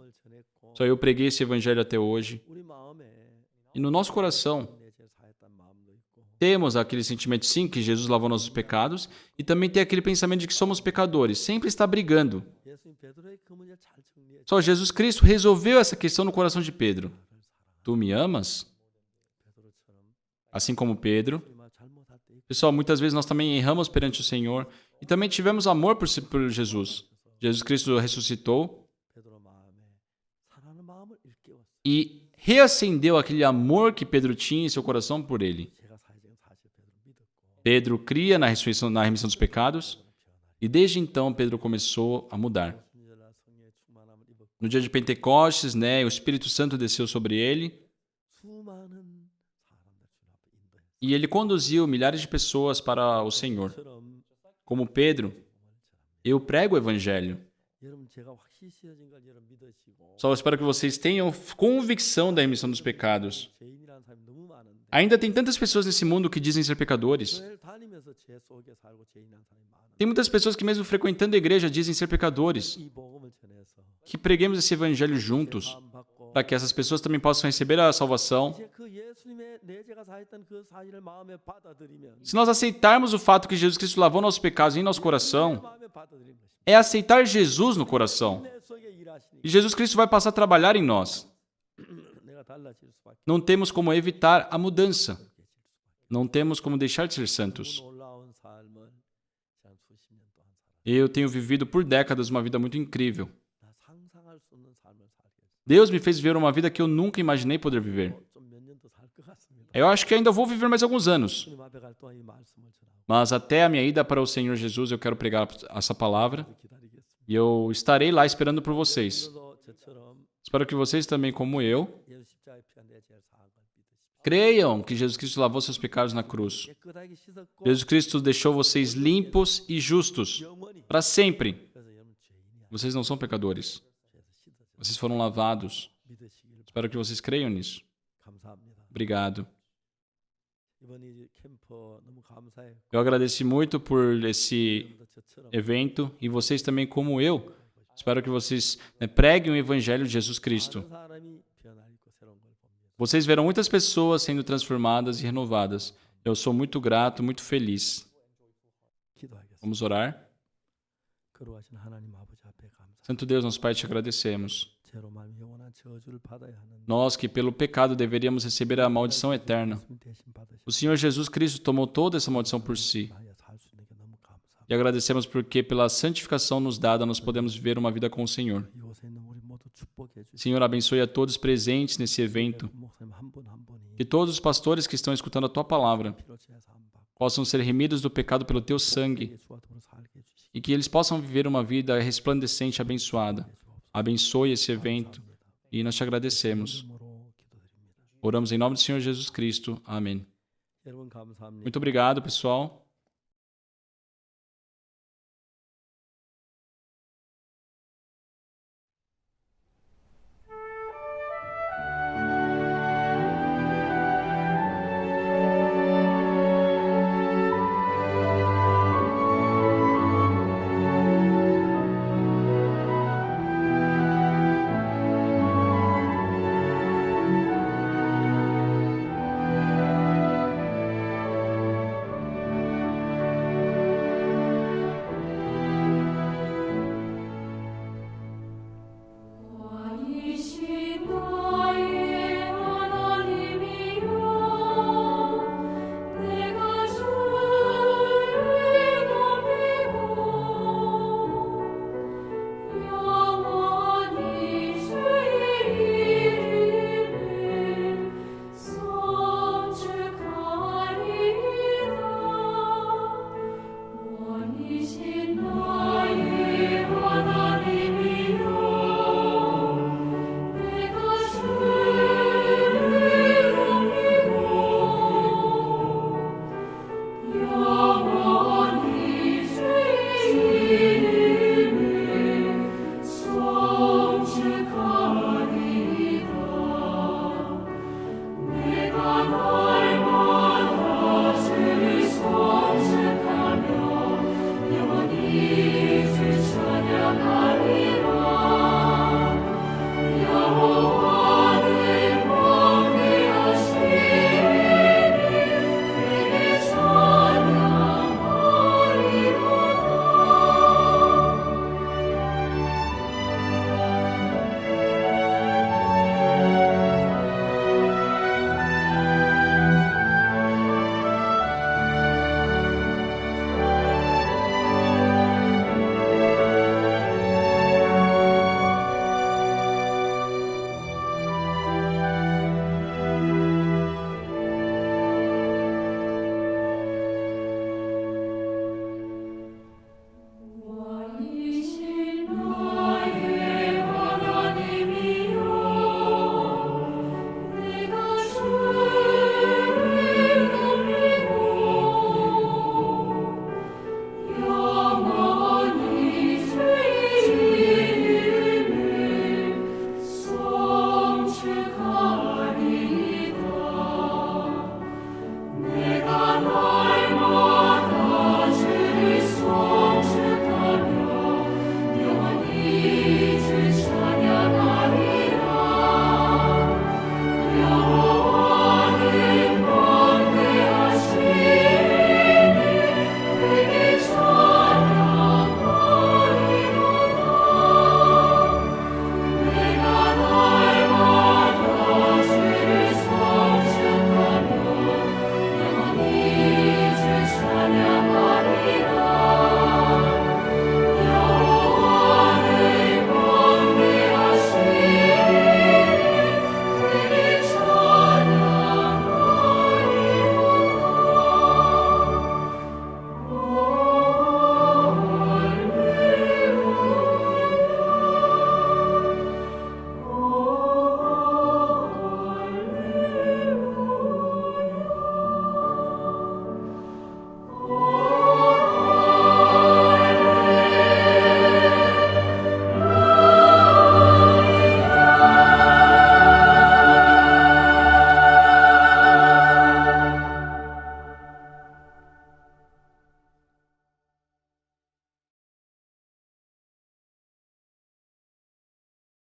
Só eu preguei esse evangelho até hoje. E no nosso coração, temos aquele sentimento, sim, que Jesus lavou nossos pecados, e também tem aquele pensamento de que somos pecadores. Sempre está brigando. Só Jesus Cristo resolveu essa questão no coração de Pedro. Tu me amas? Assim como Pedro. Pessoal, muitas vezes nós também erramos perante o Senhor e também tivemos amor por Jesus. Jesus Cristo ressuscitou e reacendeu aquele amor que Pedro tinha em seu coração por ele. Pedro cria na ressurreição, na remissão dos pecados, e desde então Pedro começou a mudar. No dia de Pentecostes, né, o Espírito Santo desceu sobre ele e ele conduziu milhares de pessoas para o Senhor. Como Pedro, eu prego o Evangelho. Só espero que vocês tenham convicção da remissão dos pecados. Ainda tem tantas pessoas nesse mundo que dizem ser pecadores. Tem muitas pessoas que mesmo frequentando a igreja dizem ser pecadores. Que preguemos esse evangelho juntos, para que essas pessoas também possam receber a salvação. Se nós aceitarmos o fato que Jesus Cristo lavou nossos pecados em nosso coração, é aceitar Jesus no coração. E Jesus Cristo vai passar a trabalhar em nós. Não temos como evitar a mudança. Não temos como deixar de ser santos. Eu tenho vivido por décadas uma vida muito incrível. Deus me fez viver uma vida que eu nunca imaginei poder viver. Eu acho que ainda vou viver mais alguns anos. Mas até a minha ida para o Senhor Jesus, eu quero pregar essa palavra. E eu estarei lá esperando por vocês. Espero que vocês também, como eu, creiam que Jesus Cristo lavou seus pecados na cruz. Jesus Cristo deixou vocês limpos e justos para sempre. Vocês não são pecadores. Vocês foram lavados. Espero que vocês creiam nisso. Obrigado. Eu agradeci muito por esse evento e vocês também, como eu, espero que vocês preguem o Evangelho de Jesus Cristo. Vocês verão muitas pessoas sendo transformadas e renovadas. Eu sou muito grato, muito feliz. Vamos orar? Santo Deus, nosso Pai, te agradecemos. Nós que pelo pecado deveríamos receber a maldição eterna. O Senhor Jesus Cristo tomou toda essa maldição por si. E agradecemos porque pela santificação nos dada nós podemos viver uma vida com o Senhor. 이곳에 있는 우리 모두 축복해 주시고 Senhor, abençoe a todos presentes nesse evento. 목사님 한 분 한 분이 Que todos os pastores que estão escutando a Tua palavra 피로 제사 안 받고 possam ser remidos do pecado pelo Teu sangue 주와도록 살게 해주시고 e que eles possam viver uma vida resplandecente e abençoada. Abençoe esse evento e nós te agradecemos. 이름으로 기도드립니다. Oramos em nome do Senhor Jesus Cristo. Amém. 여러분 감사합니다. Muito obrigado, pessoal.